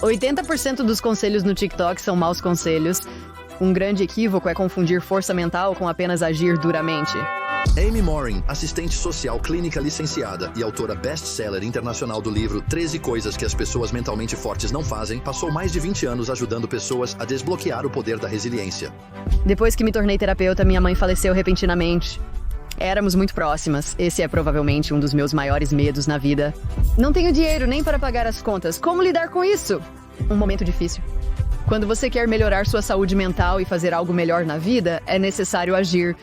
80% dos conselhos no TikTok são maus conselhos. Um grande equívoco é confundir força mental com apenas agir duramente. Amy Morin, assistente social clínica licenciada e autora best-seller internacional do livro 13 Coisas que as Pessoas Mentalmente Fortes Não Fazem, passou mais de 20 anos ajudando pessoas a desbloquear o poder da resiliência. Depois que me tornei terapeuta, minha mãe faleceu repentinamente. Éramos muito próximas. Esse é provavelmente um dos meus maiores medos na vida. Não tenho dinheiro nem para pagar as contas. Como lidar com isso? Um momento difícil. Quando você quer melhorar sua saúde mental e fazer algo melhor na vida, é necessário agir.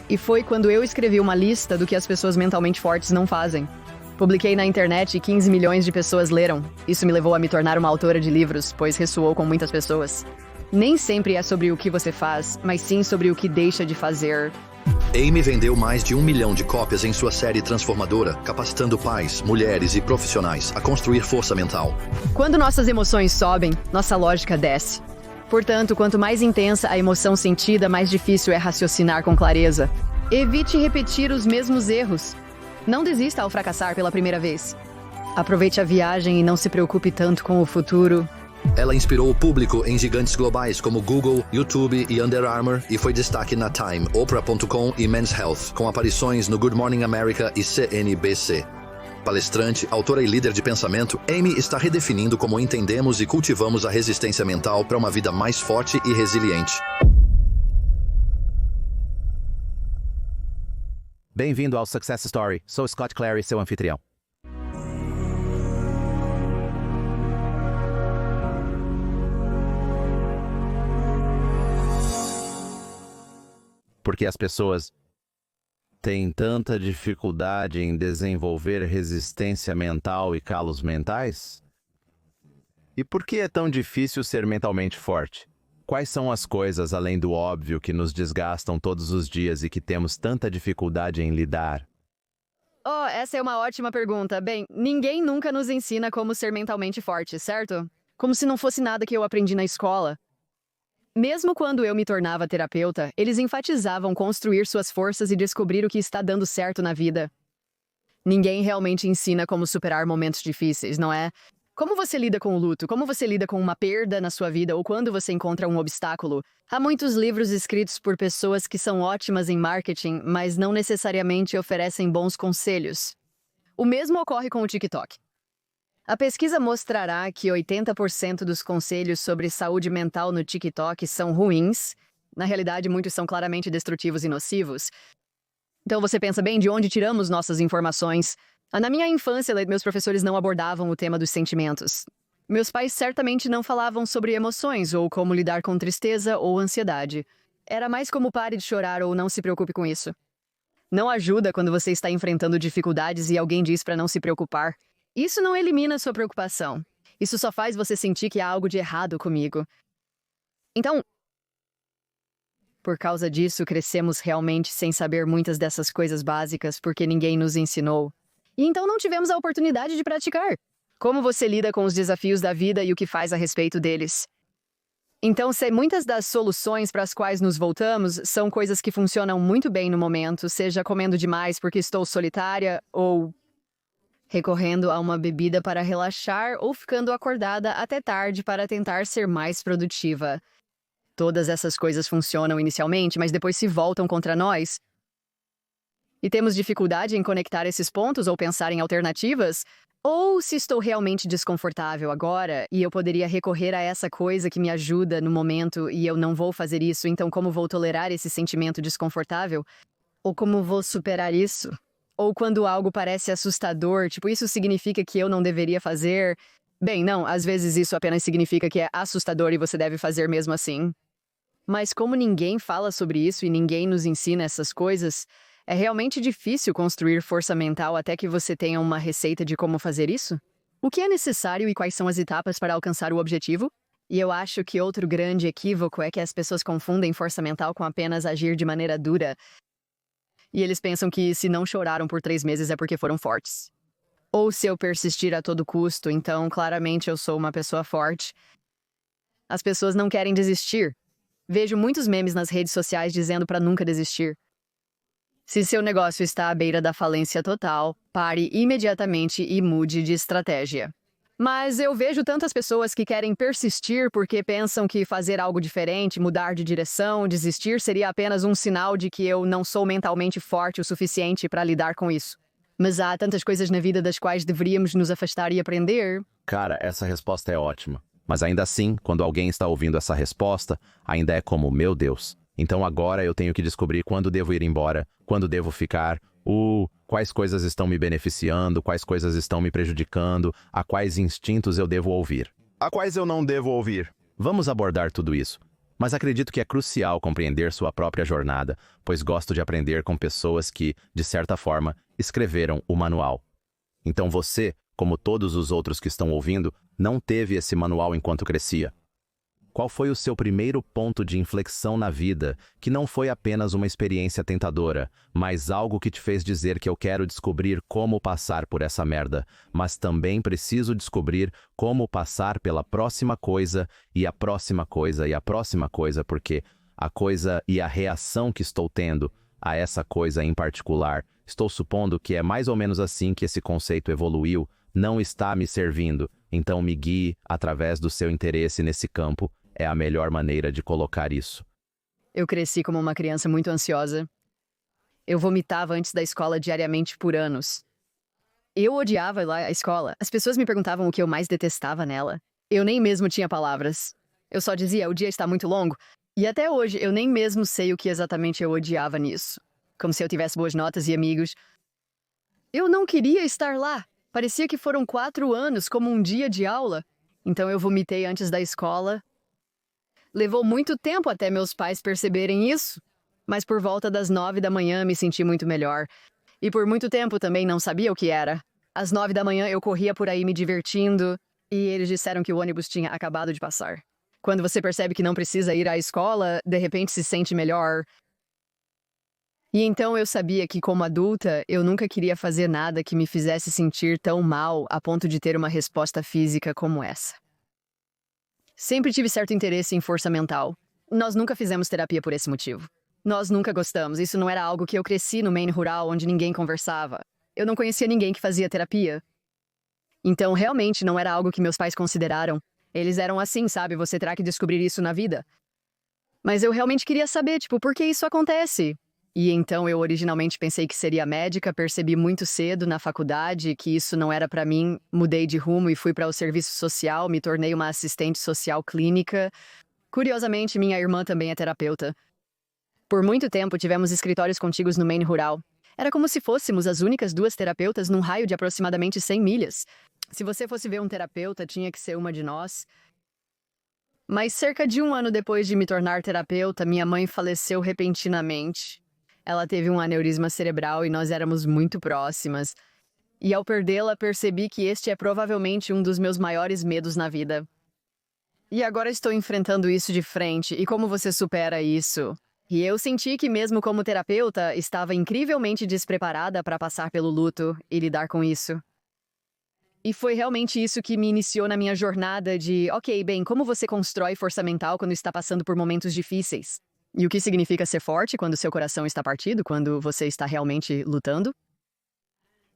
E foi quando eu escrevi uma lista do que as pessoas mentalmente fortes não fazem. Publiquei na internet e 15 milhões de pessoas leram. Isso me levou a me tornar uma autora de livros, pois ressoou com muitas pessoas. Nem sempre é sobre o que você faz, mas sim sobre o que deixa de fazer. Amy vendeu mais de 1 milhão de cópias em sua série transformadora, capacitando pais, mulheres e profissionais a construir força mental. Quando nossas emoções sobem, nossa lógica desce. Portanto, quanto mais intensa a emoção sentida, mais difícil é raciocinar com clareza. Evite repetir os mesmos erros. Não desista ao fracassar pela primeira vez. Aproveite a viagem e não se preocupe tanto com o futuro. Ela inspirou o público em gigantes globais como Google, YouTube e Under Armour e foi destaque na Time, Oprah.com e Men's Health, com aparições no Good Morning America e CNBC. Palestrante, autora e líder de pensamento, Amy está redefinindo como entendemos e cultivamos a resistência mental para uma vida mais forte e resiliente. Bem-vindo ao Success Story. Sou Scott Clary, seu anfitrião. Porque as pessoas têm tanta dificuldade em desenvolver resistência mental e calos mentais? E por que é tão difícil ser mentalmente forte? Quais são as coisas, além do óbvio, que nos desgastam todos os dias e que temos tanta dificuldade em lidar? Oh, essa é uma ótima pergunta. Bem, ninguém nunca nos ensina como ser mentalmente forte, certo? Como se não fosse nada que eu aprendi na escola. Mesmo quando eu me tornava terapeuta, eles enfatizavam construir suas forças e descobrir o que está dando certo na vida. Ninguém realmente ensina como superar momentos difíceis, não é? Como você lida com o luto? Como você lida com uma perda na sua vida ou quando você encontra um obstáculo? Há muitos livros escritos por pessoas que são ótimas em marketing, mas não necessariamente oferecem bons conselhos. O mesmo ocorre com o TikTok. A pesquisa mostrará que 80% dos conselhos sobre saúde mental no TikTok são ruins. Na realidade, muitos são claramente destrutivos e nocivos. Então você pensa, bem, de onde tiramos nossas informações? Na minha infância, meus professores não abordavam o tema dos sentimentos. Meus pais certamente não falavam sobre emoções ou como lidar com tristeza ou ansiedade. Era mais como pare de chorar ou não se preocupe com isso. Não ajuda quando você está enfrentando dificuldades e alguém diz para não se preocupar. Isso não elimina sua preocupação. Isso só faz você sentir que há algo de errado comigo. Então, por causa disso, crescemos realmente sem saber muitas dessas coisas básicas porque ninguém nos ensinou. E então não tivemos a oportunidade de praticar. Como você lida com os desafios da vida e o que faz a respeito deles? Então, muitas das soluções para as quais nos voltamos são coisas que funcionam muito bem no momento, seja comendo demais porque estou solitária ou recorrendo a uma bebida para relaxar ou ficando acordada até tarde para tentar ser mais produtiva. Todas essas coisas funcionam inicialmente, mas depois se voltam contra nós. E temos dificuldade em conectar esses pontos ou pensar em alternativas? Ou se estou realmente desconfortável agora e eu poderia recorrer a essa coisa que me ajuda no momento e eu não vou fazer isso, então como vou tolerar esse sentimento desconfortável? Ou como vou superar isso? Ou quando algo parece assustador, tipo, isso significa que eu não deveria fazer? Bem, não, às vezes isso apenas significa que é assustador e você deve fazer mesmo assim. Mas como ninguém fala sobre isso e ninguém nos ensina essas coisas, é realmente difícil construir força mental até que você tenha uma receita de como fazer isso? O que é necessário e quais são as etapas para alcançar o objetivo? E eu acho que outro grande equívoco é que as pessoas confundem força mental com apenas agir de maneira dura. E eles pensam que se não choraram por 3 meses é porque foram fortes. Ou se eu persistir a todo custo, então claramente eu sou uma pessoa forte. As pessoas não querem desistir. Vejo muitos memes nas redes sociais dizendo para nunca desistir. Se seu negócio está à beira da falência total, pare imediatamente e mude de estratégia. Mas eu vejo tantas pessoas que querem persistir porque pensam que fazer algo diferente, mudar de direção, desistir seria apenas um sinal de que eu não sou mentalmente forte o suficiente para lidar com isso. Mas há tantas coisas na vida das quais deveríamos nos afastar e aprender. Cara, essa resposta é ótima. Mas ainda assim, quando alguém está ouvindo essa resposta, ainda é como, meu Deus. Então agora eu tenho que descobrir quando devo ir embora, quando devo ficar, quais coisas estão me beneficiando, quais coisas estão me prejudicando, a quais instintos eu devo ouvir, a quais eu não devo ouvir. Vamos abordar tudo isso. Mas acredito que é crucial compreender sua própria jornada, pois gosto de aprender com pessoas que, de certa forma, escreveram o manual. Então você, como todos os outros que estão ouvindo, não teve esse manual enquanto crescia. Qual foi o seu primeiro ponto de inflexão na vida, que não foi apenas uma experiência tentadora, mas algo que te fez dizer que eu quero descobrir como passar por essa merda, mas também preciso descobrir como passar pela próxima coisa, e a próxima coisa, e a próxima coisa, porque a coisa e a reação que estou tendo a essa coisa em particular, estou supondo que é mais ou menos assim que esse conceito evoluiu, não está me servindo, então me guie através do seu interesse nesse campo. É a melhor maneira de colocar isso. Eu cresci como uma criança muito ansiosa. Eu vomitava antes da escola diariamente por anos. Eu odiava lá a escola. As pessoas me perguntavam o que eu mais detestava nela. Eu nem mesmo tinha palavras. Eu só dizia, o dia está muito longo. E até hoje, eu nem mesmo sei o que exatamente eu odiava nisso. Como se eu tivesse boas notas e amigos. Eu não queria estar lá. Parecia que foram 4 anos, como um dia de aula. Então eu vomitei antes da escola. Levou muito tempo até meus pais perceberem isso, mas por volta das 9 da manhã me senti muito melhor. E por muito tempo também não sabia o que era. Às 9 da manhã eu corria por aí me divertindo, e eles disseram que o ônibus tinha acabado de passar. Quando você percebe que não precisa ir à escola, de repente se sente melhor. E então eu sabia que, como adulta, eu nunca queria fazer nada que me fizesse sentir tão mal a ponto de ter uma resposta física como essa. Sempre tive certo interesse em força mental. Nós nunca fizemos terapia por esse motivo. Nós nunca gostamos. Isso não era algo que eu cresci no Maine rural, onde ninguém conversava. Eu não conhecia ninguém que fazia terapia. Então, realmente, não era algo que meus pais consideraram. Eles eram assim, sabe? Você terá que descobrir isso na vida. Mas eu realmente queria saber, por que isso acontece? E então eu originalmente pensei que seria médica, percebi muito cedo na faculdade que isso não era para mim, mudei de rumo e fui para o serviço social, me tornei uma assistente social clínica. Curiosamente, minha irmã também é terapeuta. Por muito tempo tivemos escritórios contíguos no Maine rural. Era como se fôssemos as únicas 2 terapeutas num raio de aproximadamente 100 milhas. Se você fosse ver um terapeuta, tinha que ser uma de nós. Mas cerca de 1 ano depois de me tornar terapeuta, minha mãe faleceu repentinamente. Ela teve um aneurisma cerebral e nós éramos muito próximas. E ao perdê-la, percebi que este é provavelmente um dos meus maiores medos na vida. E agora estou enfrentando isso de frente. E como você supera isso? E eu senti que, mesmo como terapeuta, estava incrivelmente despreparada para passar pelo luto e lidar com isso. E foi realmente isso que me iniciou na minha jornada de, ok, bem, como você constrói força mental quando está passando por momentos difíceis? E o que significa ser forte quando seu coração está partido, quando você está realmente lutando?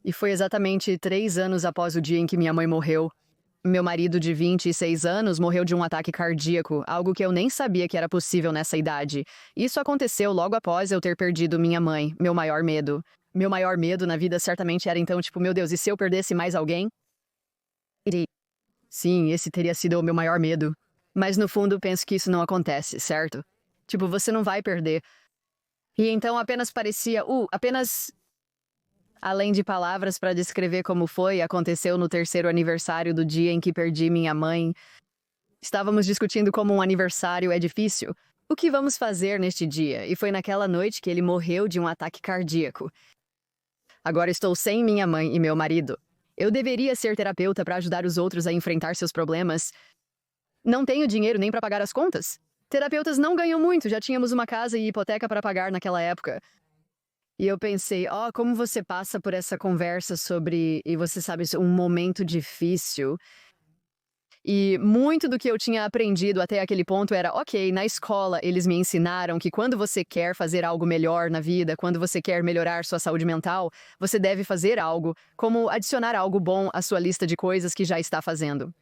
E foi exatamente 3 anos após o dia em que minha mãe morreu. Meu marido de 26 anos morreu de um ataque cardíaco, algo que eu nem sabia que era possível nessa idade. Isso aconteceu logo após eu ter perdido minha mãe, meu maior medo. Meu maior medo na vida certamente era então, meu Deus, e se eu perdesse mais alguém? Sim, esse teria sido o meu maior medo. Mas no fundo penso que isso não acontece, certo? Você não vai perder. E então apenas parecia, apenas... Além de palavras para descrever como foi, aconteceu no 3º aniversário do dia em que perdi minha mãe. Estávamos discutindo como um aniversário é difícil. O que vamos fazer neste dia? E foi naquela noite que ele morreu de um ataque cardíaco. Agora estou sem minha mãe e meu marido. Eu deveria ser terapeuta para ajudar os outros a enfrentar seus problemas. Não tenho dinheiro nem para pagar as contas. Terapeutas não ganham muito, já tínhamos uma casa e hipoteca para pagar naquela época. E eu pensei, como você passa por essa conversa sobre, e você sabe, um momento difícil. E muito do que eu tinha aprendido até aquele ponto era, ok, na escola eles me ensinaram que quando você quer fazer algo melhor na vida, quando você quer melhorar sua saúde mental, você deve fazer algo, como adicionar algo bom à sua lista de coisas que já está fazendo.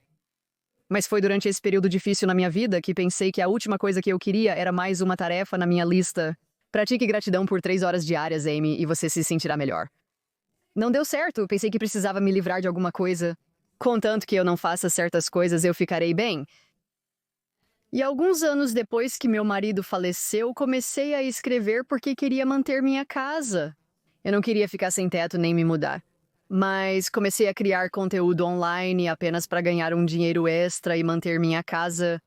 Mas foi durante esse período difícil na minha vida que pensei que a última coisa que eu queria era mais uma tarefa na minha lista. Pratique gratidão por 3 horas diárias, Amy, e você se sentirá melhor. Não deu certo, pensei que precisava me livrar de alguma coisa. Contanto que eu não faça certas coisas, eu ficarei bem. E alguns anos depois que meu marido faleceu, comecei a escrever porque queria manter minha casa. Eu não queria ficar sem teto nem me mudar. Mas comecei a criar conteúdo online apenas para ganhar um dinheiro extra e manter minha casa.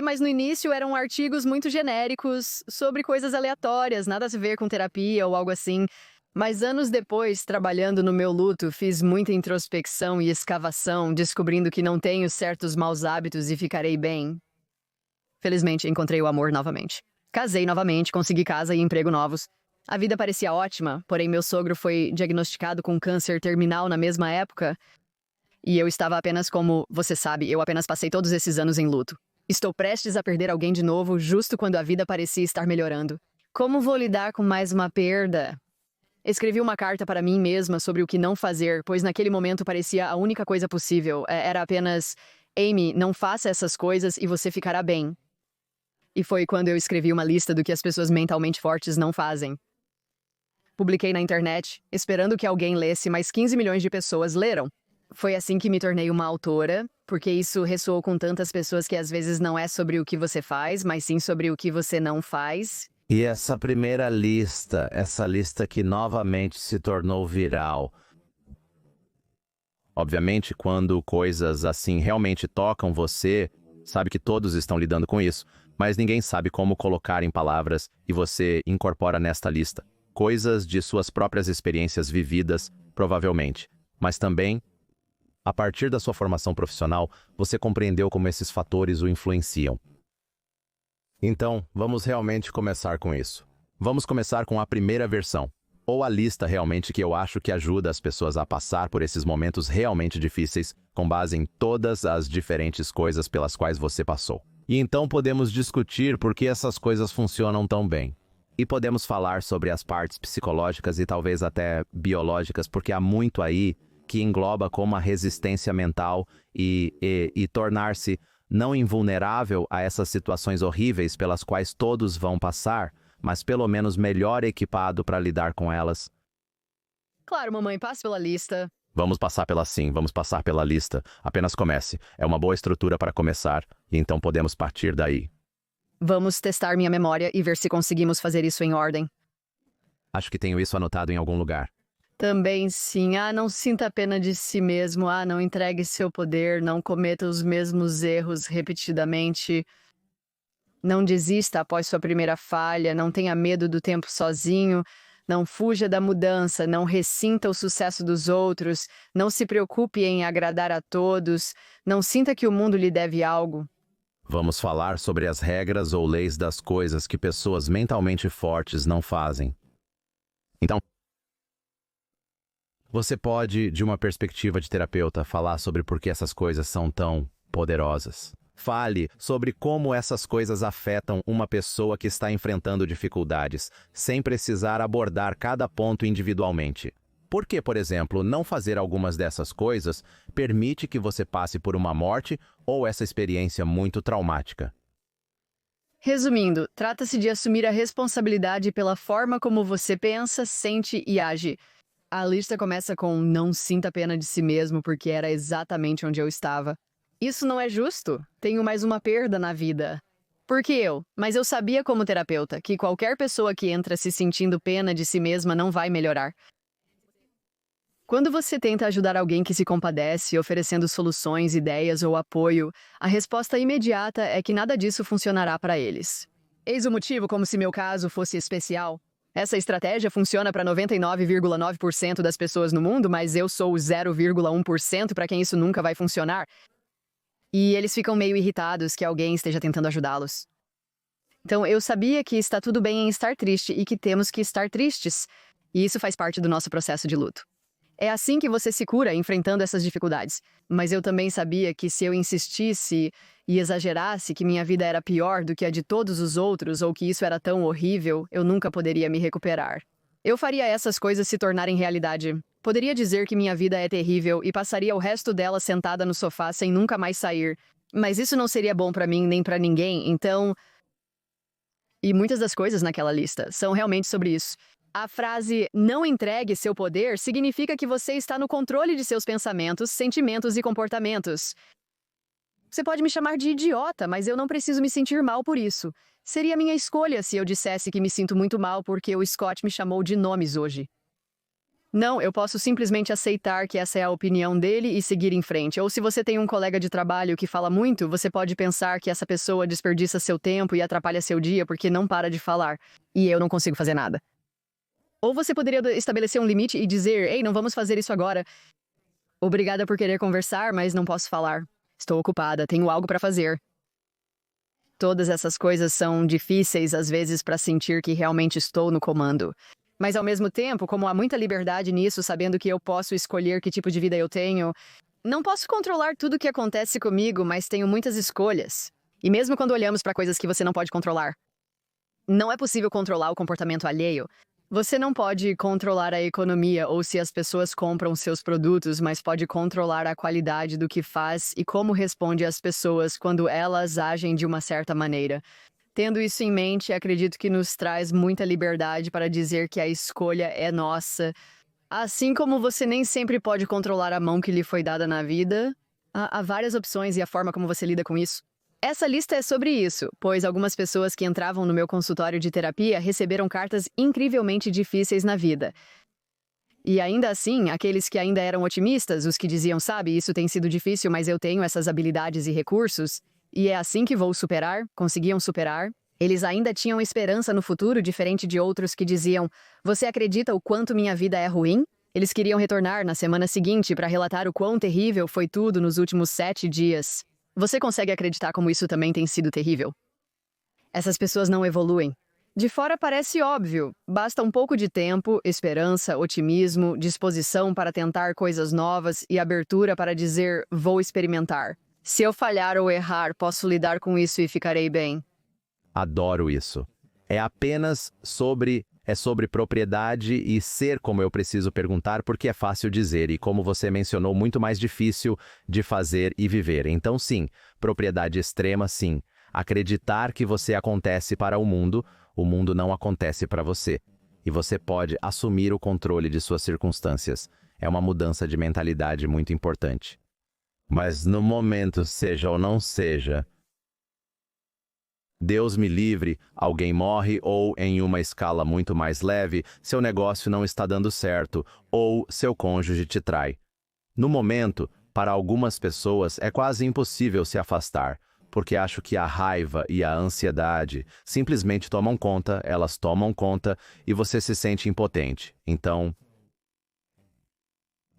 Mas no início eram artigos muito genéricos sobre coisas aleatórias, nada a ver com terapia ou algo assim. Mas anos depois, trabalhando no meu luto, fiz muita introspecção e escavação, descobrindo que não tenho certos maus hábitos e ficarei bem. Felizmente, encontrei o amor novamente. Casei novamente, consegui casa e emprego novos. A vida parecia ótima, porém meu sogro foi diagnosticado com câncer terminal na mesma época. E eu estava apenas como, você sabe, eu apenas passei todos esses anos em luto. Estou prestes a perder alguém de novo, justo quando a vida parecia estar melhorando. Como vou lidar com mais uma perda? Escrevi uma carta para mim mesma sobre o que não fazer, pois naquele momento parecia a única coisa possível. Era apenas, Amy, não faça essas coisas e você ficará bem. E foi quando eu escrevi uma lista do que as pessoas mentalmente fortes não fazem. Publiquei na internet, esperando que alguém lesse, mas 15 milhões de pessoas leram. Foi assim que me tornei uma autora, porque isso ressoou com tantas pessoas que às vezes não é sobre o que você faz, mas sim sobre o que você não faz. E essa primeira lista, essa lista que novamente se tornou viral. Obviamente, quando coisas assim realmente tocam você, sabe que todos estão lidando com isso, mas ninguém sabe como colocar em palavras e você incorpora nesta lista coisas de suas próprias experiências vividas, provavelmente, mas também, a partir da sua formação profissional, você compreendeu como esses fatores o influenciam. Então, vamos realmente começar com isso. Vamos começar com a primeira versão, ou a lista realmente que eu acho que ajuda as pessoas a passar por esses momentos realmente difíceis, com base em todas as diferentes coisas pelas quais você passou. E então podemos discutir por que essas coisas funcionam tão bem. E podemos falar sobre as partes psicológicas e talvez até biológicas, porque há muito aí que engloba como a resistência mental e tornar-se não invulnerável a essas situações horríveis pelas quais todos vão passar, mas pelo menos melhor equipado para lidar com elas. Claro, mamãe, passe pela lista. Vamos passar vamos passar pela lista. Apenas comece. É uma boa estrutura para começar, e então podemos partir daí. Vamos testar minha memória e ver se conseguimos fazer isso em ordem. Acho que tenho isso anotado em algum lugar. Também sim. Não sinta pena de si mesmo. Não entregue seu poder. Não cometa os mesmos erros repetidamente. Não desista após sua primeira falha. Não tenha medo do tempo sozinho. Não fuja da mudança. Não ressinta o sucesso dos outros. Não se preocupe em agradar a todos. Não sinta que o mundo lhe deve algo. Vamos falar sobre as regras ou leis das coisas que pessoas mentalmente fortes não fazem. Então, você pode, de uma perspectiva de terapeuta, falar sobre por que essas coisas são tão poderosas. Fale sobre como essas coisas afetam uma pessoa que está enfrentando dificuldades, sem precisar abordar cada ponto individualmente. Por que, por exemplo, não fazer algumas dessas coisas permite que você passe por uma morte ou essa experiência muito traumática? Resumindo, trata-se de assumir a responsabilidade pela forma como você pensa, sente e age. A lista começa com não sinta pena de si mesmo porque era exatamente onde eu estava. Isso não é justo. Tenho mais uma perda na vida. Por que eu? Mas eu sabia como terapeuta que qualquer pessoa que entra se sentindo pena de si mesma não vai melhorar. Quando você tenta ajudar alguém que se compadece, oferecendo soluções, ideias ou apoio, a resposta imediata é que nada disso funcionará para eles. Eis o motivo como se meu caso fosse especial. Essa estratégia funciona para 99,9% das pessoas no mundo, mas eu sou o 0,1% para quem isso nunca vai funcionar. E eles ficam meio irritados que alguém esteja tentando ajudá-los. Então, eu sabia que está tudo bem em estar triste e que temos que estar tristes. E isso faz parte do nosso processo de luto. É assim que você se cura, enfrentando essas dificuldades. Mas eu também sabia que se eu insistisse e exagerasse que minha vida era pior do que a de todos os outros ou que isso era tão horrível, eu nunca poderia me recuperar. Eu faria essas coisas se tornarem realidade. Poderia dizer que minha vida é terrível e passaria o resto dela sentada no sofá sem nunca mais sair. Mas isso não seria bom pra mim nem pra ninguém, então... E muitas das coisas naquela lista são realmente sobre isso. A frase "não entregue seu poder" significa que você está no controle de seus pensamentos, sentimentos e comportamentos. Você pode me chamar de idiota, mas eu não preciso me sentir mal por isso. Seria minha escolha se eu dissesse que me sinto muito mal porque o Scott me chamou de nomes hoje. Não, eu posso simplesmente aceitar que essa é a opinião dele e seguir em frente. Ou se você tem um colega de trabalho que fala muito, você pode pensar que essa pessoa desperdiça seu tempo e atrapalha seu dia porque não para de falar. E eu não consigo fazer nada. Ou você poderia estabelecer um limite e dizer, ei, não vamos fazer isso agora. Obrigada por querer conversar, mas não posso falar. Estou ocupada, tenho algo para fazer. Todas essas coisas são difíceis às vezes para sentir que realmente estou no comando. Mas ao mesmo tempo, como há muita liberdade nisso, sabendo que eu posso escolher que tipo de vida eu tenho, não posso controlar tudo o que acontece comigo, mas tenho muitas escolhas. E mesmo quando olhamos para coisas que você não pode controlar, não é possível controlar o comportamento alheio. Você não pode controlar a economia ou se as pessoas compram seus produtos, mas pode controlar a qualidade do que faz e como responde às pessoas quando elas agem de uma certa maneira. Tendo isso em mente, acredito que nos traz muita liberdade para dizer que a escolha é nossa. Assim como você nem sempre pode controlar a mão que lhe foi dada na vida, há várias opções e a forma como você lida com isso. Essa lista é sobre isso, pois algumas pessoas que entravam no meu consultório de terapia receberam cartas incrivelmente difíceis na vida. E ainda assim, aqueles que ainda eram otimistas, os que diziam, sabe, isso tem sido difícil, mas eu tenho essas habilidades e recursos, e é assim que vou superar, conseguiam superar. Eles ainda tinham esperança no futuro, diferente de outros que diziam, você acredita o quanto minha vida é ruim? Eles queriam retornar na semana seguinte para relatar o quão terrível foi tudo nos últimos 7 dias. Você consegue acreditar como isso também tem sido terrível? Essas pessoas não evoluem. De fora parece óbvio. Basta um pouco de tempo, esperança, otimismo, disposição para tentar coisas novas e abertura para dizer, vou experimentar. Se eu falhar ou errar, posso lidar com isso e ficarei bem. Adoro isso. É apenas sobre propriedade e ser como eu preciso perguntar, porque é fácil dizer e, como você mencionou, muito mais difícil de fazer e viver. Então, sim, propriedade extrema, sim. Acreditar que você acontece para o mundo não acontece para você. E você pode assumir o controle de suas circunstâncias. É uma mudança de mentalidade muito importante. Mas no momento, seja ou não seja, Deus me livre, alguém morre ou, em uma escala muito mais leve, seu negócio não está dando certo ou seu cônjuge te trai. No momento, para algumas pessoas é quase impossível se afastar, porque acho que a raiva e a ansiedade simplesmente tomam conta, elas tomam conta e você se sente impotente. Então,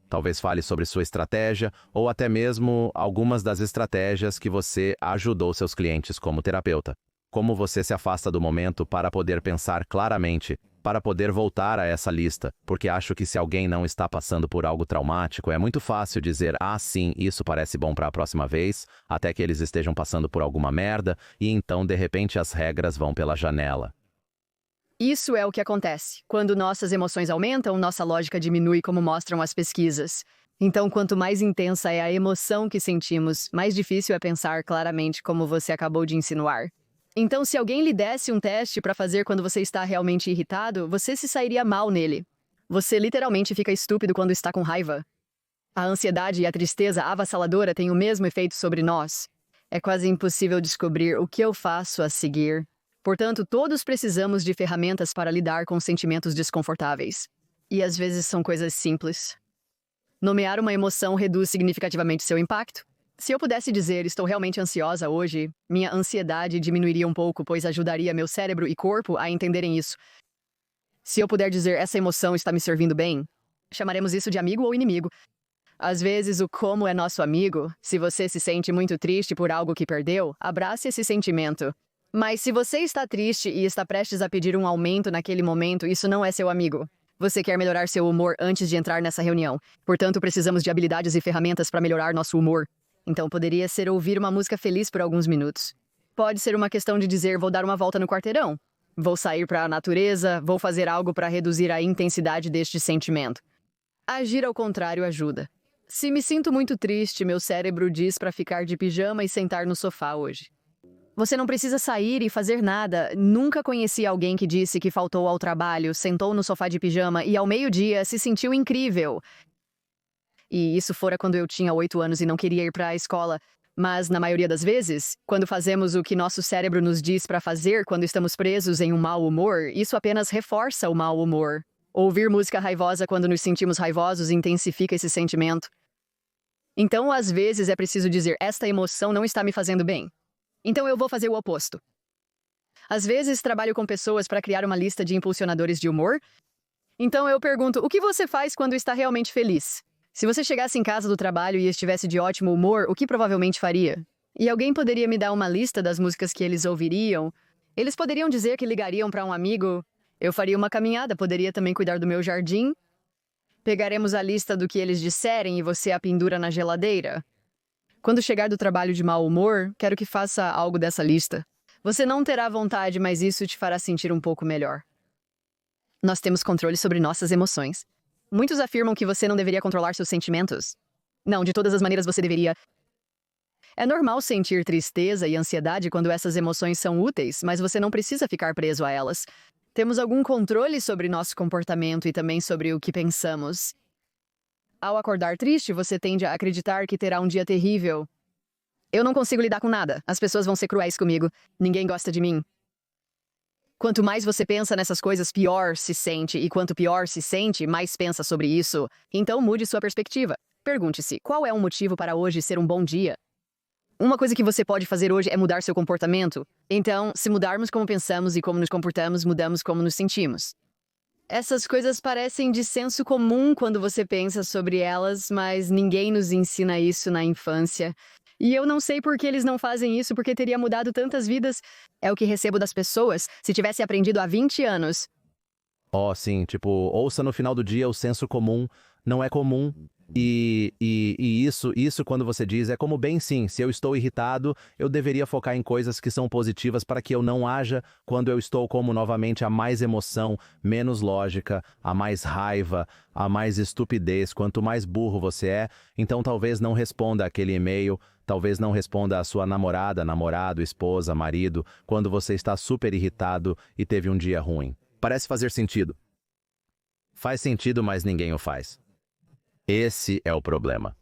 talvez fale sobre sua estratégia ou até mesmo algumas das estratégias que você ajudou seus clientes como terapeuta. Como você se afasta do momento para poder pensar claramente, para poder voltar a essa lista, porque acho que se alguém não está passando por algo traumático, é muito fácil dizer, sim, isso parece bom para a próxima vez, até que eles estejam passando por alguma merda, e então, de repente, as regras vão pela janela. Isso é o que acontece. Quando nossas emoções aumentam, nossa lógica diminui, como mostram as pesquisas. Então, quanto mais intensa é a emoção que sentimos, mais difícil é pensar claramente, como você acabou de insinuar. Então, se alguém lhe desse um teste para fazer quando você está realmente irritado, você se sairia mal nele. Você literalmente fica estúpido quando está com raiva. A ansiedade e a tristeza avassaladora têm o mesmo efeito sobre nós. É quase impossível descobrir o que eu faço a seguir. Portanto, todos precisamos de ferramentas para lidar com sentimentos desconfortáveis. E às vezes são coisas simples. Nomear uma emoção reduz significativamente seu impacto. Se eu pudesse dizer, estou realmente ansiosa hoje, minha ansiedade diminuiria um pouco, pois ajudaria meu cérebro e corpo a entenderem isso. Se eu puder dizer, essa emoção está me servindo bem, chamaremos isso de amigo ou inimigo. Às vezes, o como é nosso amigo. Se você se sente muito triste por algo que perdeu, abrace esse sentimento. Mas se você está triste e está prestes a pedir um aumento naquele momento, isso não é seu amigo. Você quer melhorar seu humor antes de entrar nessa reunião. Portanto, precisamos de habilidades e ferramentas para melhorar nosso humor. Então, poderia ser ouvir uma música feliz por alguns minutos. Pode ser uma questão de dizer, vou dar uma volta no quarteirão. Vou sair para a natureza, vou fazer algo para reduzir a intensidade deste sentimento. Agir ao contrário ajuda. Se me sinto muito triste, meu cérebro diz para ficar de pijama e sentar no sofá hoje. Você não precisa sair e fazer nada. Nunca conheci alguém que disse que faltou ao trabalho, sentou no sofá de pijama e ao meio-dia se sentiu incrível. E isso fora quando eu tinha 8 anos e não queria ir para a escola. Mas, na maioria das vezes, quando fazemos o que nosso cérebro nos diz para fazer quando estamos presos em um mau humor, isso apenas reforça o mau humor. Ouvir música raivosa quando nos sentimos raivosos intensifica esse sentimento. Então, às vezes, é preciso dizer, esta emoção não está me fazendo bem. Então eu vou fazer o oposto. Às vezes, trabalho com pessoas para criar uma lista de impulsionadores de humor. Então eu pergunto, o que você faz quando está realmente feliz? Se você chegasse em casa do trabalho e estivesse de ótimo humor, o que provavelmente faria? E alguém poderia me dar uma lista das músicas que eles ouviriam? Eles poderiam dizer que ligariam para um amigo. Eu faria uma caminhada, poderia também cuidar do meu jardim. Pegaremos a lista do que eles disserem e você a pendura na geladeira. Quando chegar do trabalho de mau humor, quero que faça algo dessa lista. Você não terá vontade, mas isso te fará sentir um pouco melhor. Nós temos controle sobre nossas emoções. Muitos afirmam que você não deveria controlar seus sentimentos. Não, de todas as maneiras você deveria. É normal sentir tristeza e ansiedade quando essas emoções são úteis, mas você não precisa ficar preso a elas. Temos algum controle sobre nosso comportamento e também sobre o que pensamos. Ao acordar triste, você tende a acreditar que terá um dia terrível. Eu não consigo lidar com nada. As pessoas vão ser cruéis comigo. Ninguém gosta de mim. Quanto mais você pensa nessas coisas, pior se sente. E quanto pior se sente, mais pensa sobre isso. Então mude sua perspectiva. Pergunte-se, qual é um motivo para hoje ser um bom dia? Uma coisa que você pode fazer hoje é mudar seu comportamento. Então, se mudarmos como pensamos e como nos comportamos, mudamos como nos sentimos. Essas coisas parecem de senso comum quando você pensa sobre elas, mas ninguém nos ensina isso na infância. E eu não sei por que eles não fazem isso, porque teria mudado tantas vidas. É o que recebo das pessoas, se tivesse aprendido há 20 anos. Oh, sim, tipo, ouça no final do dia o senso comum, não é comum. E isso quando você diz, é como bem sim, se eu estou irritado, eu deveria focar em coisas que são positivas para que eu não haja quando eu estou como novamente a mais emoção, menos lógica, a mais raiva, a mais estupidez. Quanto mais burro você é, então talvez não responda aquele e-mail, talvez não responda a sua namorada, namorado, esposa, marido, quando você está super irritado e teve um dia ruim. Parece fazer sentido. Faz sentido, mas ninguém o faz. Esse é o problema.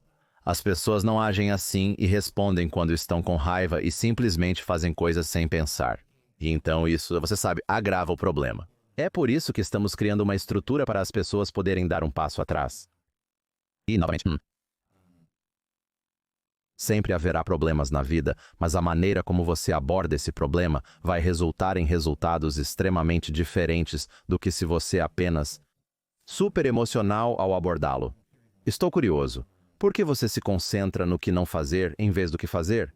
As pessoas não agem assim e respondem quando estão com raiva e simplesmente fazem coisas sem pensar. E então isso, você sabe, agrava o problema. É por isso que estamos criando uma estrutura para as pessoas poderem dar um passo atrás. E, novamente, sempre haverá problemas na vida, mas a maneira como você aborda esse problema vai resultar em resultados extremamente diferentes do que se você apenas super emocional ao abordá-lo. Estou curioso. Por que você se concentra no que não fazer em vez do que fazer?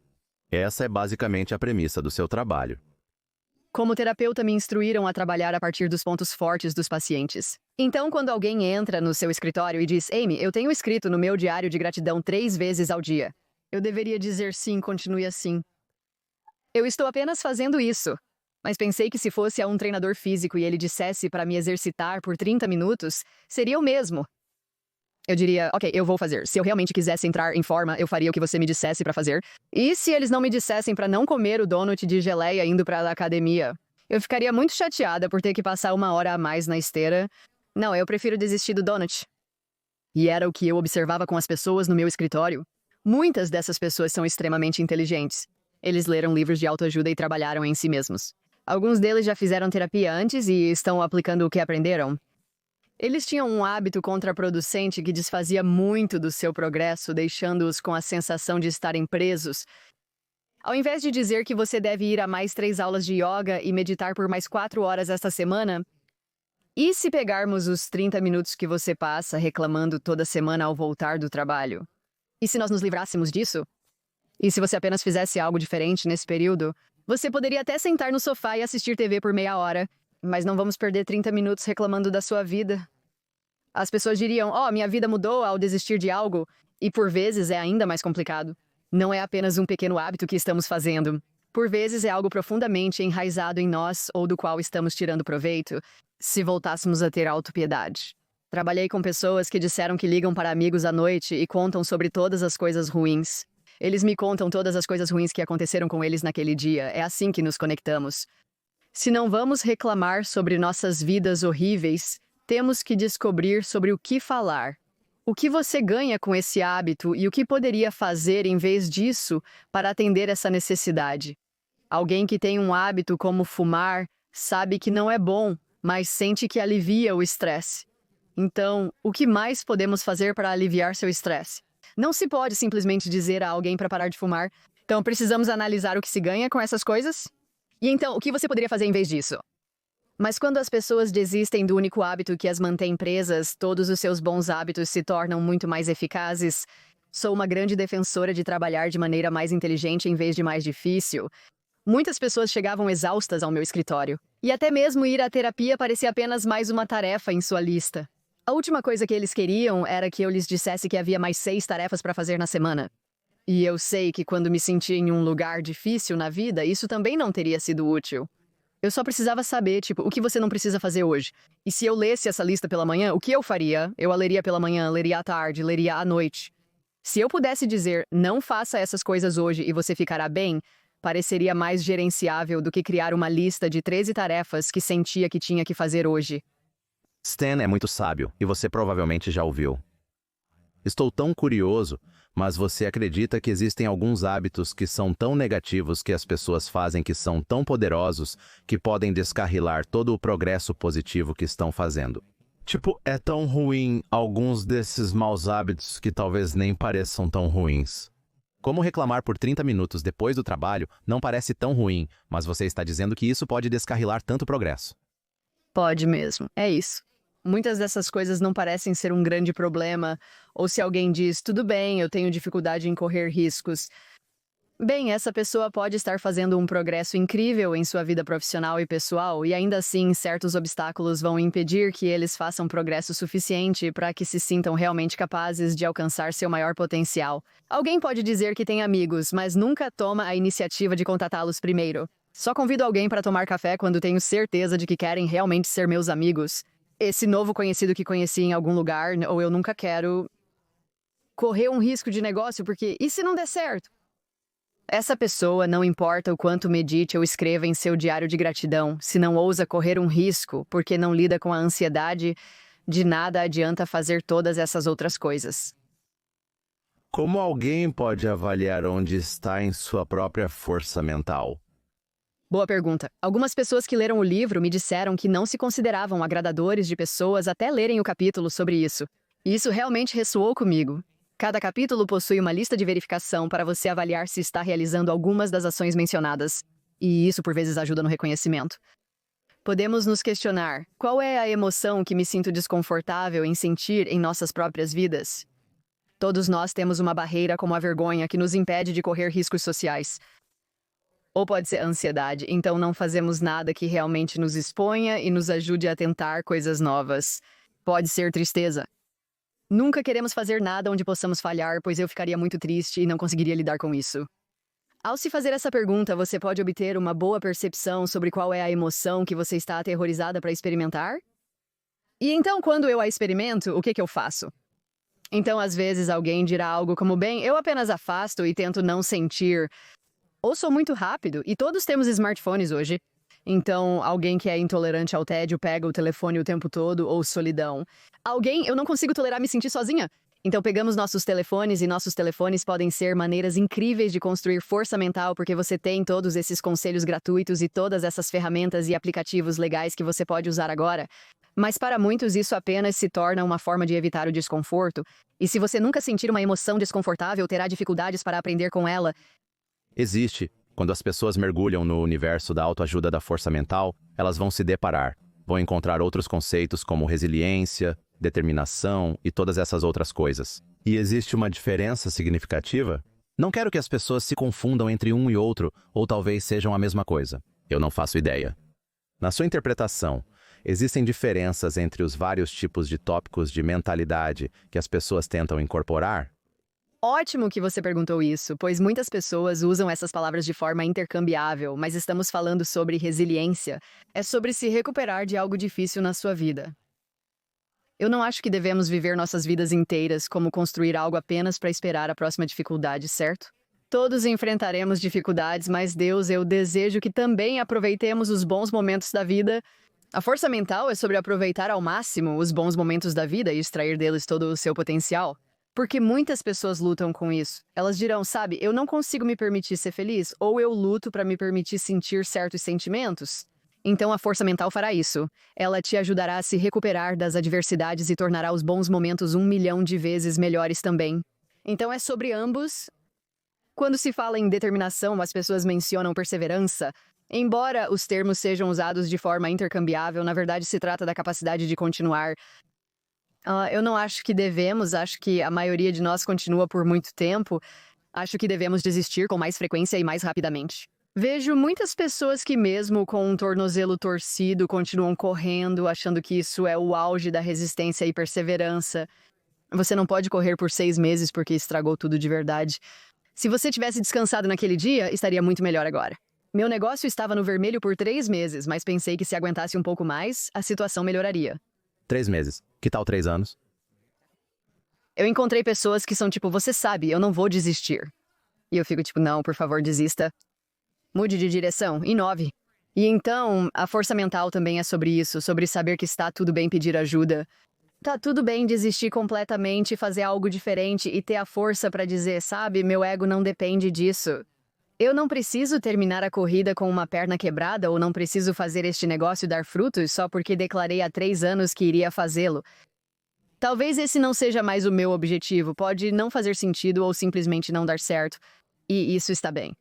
Essa é basicamente a premissa do seu trabalho. Como terapeuta, me instruíram a trabalhar a partir dos pontos fortes dos pacientes. Então, quando alguém entra no seu escritório e diz, Amy, eu tenho escrito no meu diário de gratidão 3 vezes ao dia. Eu deveria dizer sim, continue assim. Eu estou apenas fazendo isso. Mas pensei que se fosse a um treinador físico e ele dissesse para me exercitar por 30 minutos, seria o mesmo. Eu diria, ok, eu vou fazer. Se eu realmente quisesse entrar em forma, eu faria o que você me dissesse para fazer. E se eles não me dissessem para não comer o donut de geleia indo para a academia? Eu ficaria muito chateada por ter que passar 1 hora a mais na esteira. Não, eu prefiro desistir do donut. E era o que eu observava com as pessoas no meu escritório. Muitas dessas pessoas são extremamente inteligentes. Eles leram livros de autoajuda e trabalharam em si mesmos. Alguns deles já fizeram terapia antes e estão aplicando o que aprenderam. Eles tinham um hábito contraproducente que desfazia muito do seu progresso, deixando-os com a sensação de estarem presos. Ao invés de dizer que você deve ir a mais 3 aulas de yoga e meditar por mais 4 horas esta semana, e se pegarmos os 30 minutos que você passa reclamando toda semana ao voltar do trabalho? E se nós nos livrássemos disso? E se você apenas fizesse algo diferente nesse período? Você poderia até sentar no sofá e assistir TV por meia hora, mas não vamos perder 30 minutos reclamando da sua vida. As pessoas diriam, minha vida mudou ao desistir de algo, e por vezes é ainda mais complicado. Não é apenas um pequeno hábito que estamos fazendo. Por vezes é algo profundamente enraizado em nós ou do qual estamos tirando proveito, se voltássemos a ter autopiedade. Trabalhei com pessoas que disseram que ligam para amigos à noite e contam sobre todas as coisas ruins. Eles me contam todas as coisas ruins que aconteceram com eles naquele dia. É assim que nos conectamos. Se não vamos reclamar sobre nossas vidas horríveis, temos que descobrir sobre o que falar. O que você ganha com esse hábito e o que poderia fazer em vez disso para atender essa necessidade? Alguém que tem um hábito como fumar sabe que não é bom, mas sente que alivia o estresse. Então, o que mais podemos fazer para aliviar seu estresse? Não se pode simplesmente dizer a alguém para parar de fumar. Então, precisamos analisar o que se ganha com essas coisas? E então, o que você poderia fazer em vez disso? Mas quando as pessoas desistem do único hábito que as mantém presas, todos os seus bons hábitos se tornam muito mais eficazes. Sou uma grande defensora de trabalhar de maneira mais inteligente em vez de mais difícil. Muitas pessoas chegavam exaustas ao meu escritório. E até mesmo ir à terapia parecia apenas mais uma tarefa em sua lista. A última coisa que eles queriam era que eu lhes dissesse que havia mais 6 tarefas para fazer na semana. E eu sei que quando me senti em um lugar difícil na vida, isso também não teria sido útil. Eu só precisava saber, o que você não precisa fazer hoje. E se eu lesse essa lista pela manhã, o que eu faria? Eu a leria pela manhã, leria à tarde, leria à noite. Se eu pudesse dizer, não faça essas coisas hoje e você ficará bem, pareceria mais gerenciável do que criar uma lista de 13 tarefas que sentia que tinha que fazer hoje. Stan é muito sábio, e você provavelmente já ouviu. Estou tão curioso, mas você acredita que existem alguns hábitos que são tão negativos que as pessoas fazem que são tão poderosos que podem descarrilar todo o progresso positivo que estão fazendo? É tão ruim alguns desses maus hábitos que talvez nem pareçam tão ruins. Como reclamar por 30 minutos depois do trabalho não parece tão ruim, mas você está dizendo que isso pode descarrilar tanto progresso. Pode mesmo, é isso. Muitas dessas coisas não parecem ser um grande problema, ou se alguém diz, tudo bem, eu tenho dificuldade em correr riscos. Bem, essa pessoa pode estar fazendo um progresso incrível em sua vida profissional e pessoal, e ainda assim certos obstáculos vão impedir que eles façam progresso suficiente para que se sintam realmente capazes de alcançar seu maior potencial. Alguém pode dizer que tem amigos, mas nunca toma a iniciativa de contatá-los primeiro. Só convido alguém para tomar café quando tenho certeza de que querem realmente ser meus amigos. Esse novo conhecido que conheci em algum lugar, ou eu nunca quero correr um risco de negócio, porque e se não der certo? Essa pessoa, não importa o quanto medite ou escreva em seu diário de gratidão, se não ousa correr um risco porque não lida com a ansiedade, de nada adianta fazer todas essas outras coisas. Como alguém pode avaliar onde está em sua própria força mental? Boa pergunta. Algumas pessoas que leram o livro me disseram que não se consideravam agradadores de pessoas até lerem o capítulo sobre isso. E isso realmente ressoou comigo. Cada capítulo possui uma lista de verificação para você avaliar se está realizando algumas das ações mencionadas. E isso por vezes ajuda no reconhecimento. Podemos nos questionar, qual é a emoção que me sinto desconfortável em sentir em nossas próprias vidas? Todos nós temos uma barreira como a vergonha que nos impede de correr riscos sociais. Ou pode ser ansiedade, então não fazemos nada que realmente nos exponha e nos ajude a tentar coisas novas. Pode ser tristeza. Nunca queremos fazer nada onde possamos falhar, pois eu ficaria muito triste e não conseguiria lidar com isso. Ao se fazer essa pergunta, você pode obter uma boa percepção sobre qual é a emoção que você está aterrorizada para experimentar? E então, quando eu a experimento, o que eu faço? Então, às vezes, alguém dirá algo como, bem, eu apenas afasto e tento não sentir. Ou sou muito rápido, e todos temos smartphones hoje. Então, alguém que é intolerante ao tédio pega o telefone o tempo todo, ou solidão. Eu não consigo tolerar me sentir sozinha. Então, pegamos nossos telefones, e nossos telefones podem ser maneiras incríveis de construir força mental, porque você tem todos esses conselhos gratuitos e todas essas ferramentas e aplicativos legais que você pode usar agora. Mas para muitos, isso apenas se torna uma forma de evitar o desconforto. E se você nunca sentir uma emoção desconfortável, terá dificuldades para aprender com ela. Existe. Quando as pessoas mergulham no universo da autoajuda da força mental, elas vão se deparar. Vão encontrar outros conceitos como resiliência, determinação e todas essas outras coisas. E existe uma diferença significativa? Não quero que as pessoas se confundam entre um e outro, ou talvez sejam a mesma coisa. Eu não faço ideia. Na sua interpretação, Existem diferenças entre os vários tipos de tópicos de mentalidade que as pessoas tentam incorporar? Ótimo que você perguntou isso, pois muitas pessoas usam essas palavras de forma intercambiável, mas estamos falando sobre resiliência. É sobre se recuperar de algo difícil na sua vida. Eu não acho que devemos viver nossas vidas inteiras como construir algo apenas para esperar a próxima dificuldade, certo? Todos enfrentaremos dificuldades, mas Deus, eu desejo que também aproveitemos os bons momentos da vida. A força mental é sobre aproveitar ao máximo os bons momentos da vida e extrair deles todo o seu potencial. Porque muitas pessoas lutam com isso. Elas dirão, sabe, eu não consigo me permitir ser feliz, ou eu luto para me permitir sentir certos sentimentos. Então a força mental fará isso. Ela te ajudará a se recuperar das adversidades e tornará os bons momentos 1 milhão de vezes melhores também. Então é sobre ambos. Quando se fala em determinação, as pessoas mencionam perseverança. Embora os termos sejam usados de forma intercambiável, na verdade se trata da capacidade de continuar. Eu não acho que devemos, acho que a maioria de nós continua por muito tempo. Acho que devemos desistir com mais frequência e mais rapidamente. Vejo muitas pessoas que mesmo com um tornozelo torcido continuam correndo, achando que isso é o auge da resistência e perseverança. Você não pode correr por 6 meses porque estragou tudo de verdade. Se você tivesse descansado naquele dia, estaria muito melhor agora. Meu negócio estava no vermelho por 3 meses, mas pensei que se aguentasse um pouco mais, a situação melhoraria. 3 meses. Que tal 3 anos? Eu encontrei pessoas que são tipo, você sabe, eu não vou desistir. E eu fico tipo, não, por favor, desista. Mude de direção, inove. E então, a força mental também é sobre isso, sobre saber que está tudo bem pedir ajuda. Tá tudo bem desistir completamente, fazer algo diferente e ter a força para dizer, sabe, meu ego não depende disso. Eu não preciso terminar a corrida com uma perna quebrada ou não preciso fazer este negócio dar frutos só porque declarei há 3 anos que iria fazê-lo. Talvez esse não seja mais o meu objetivo, pode não fazer sentido ou simplesmente não dar certo. E isso está bem.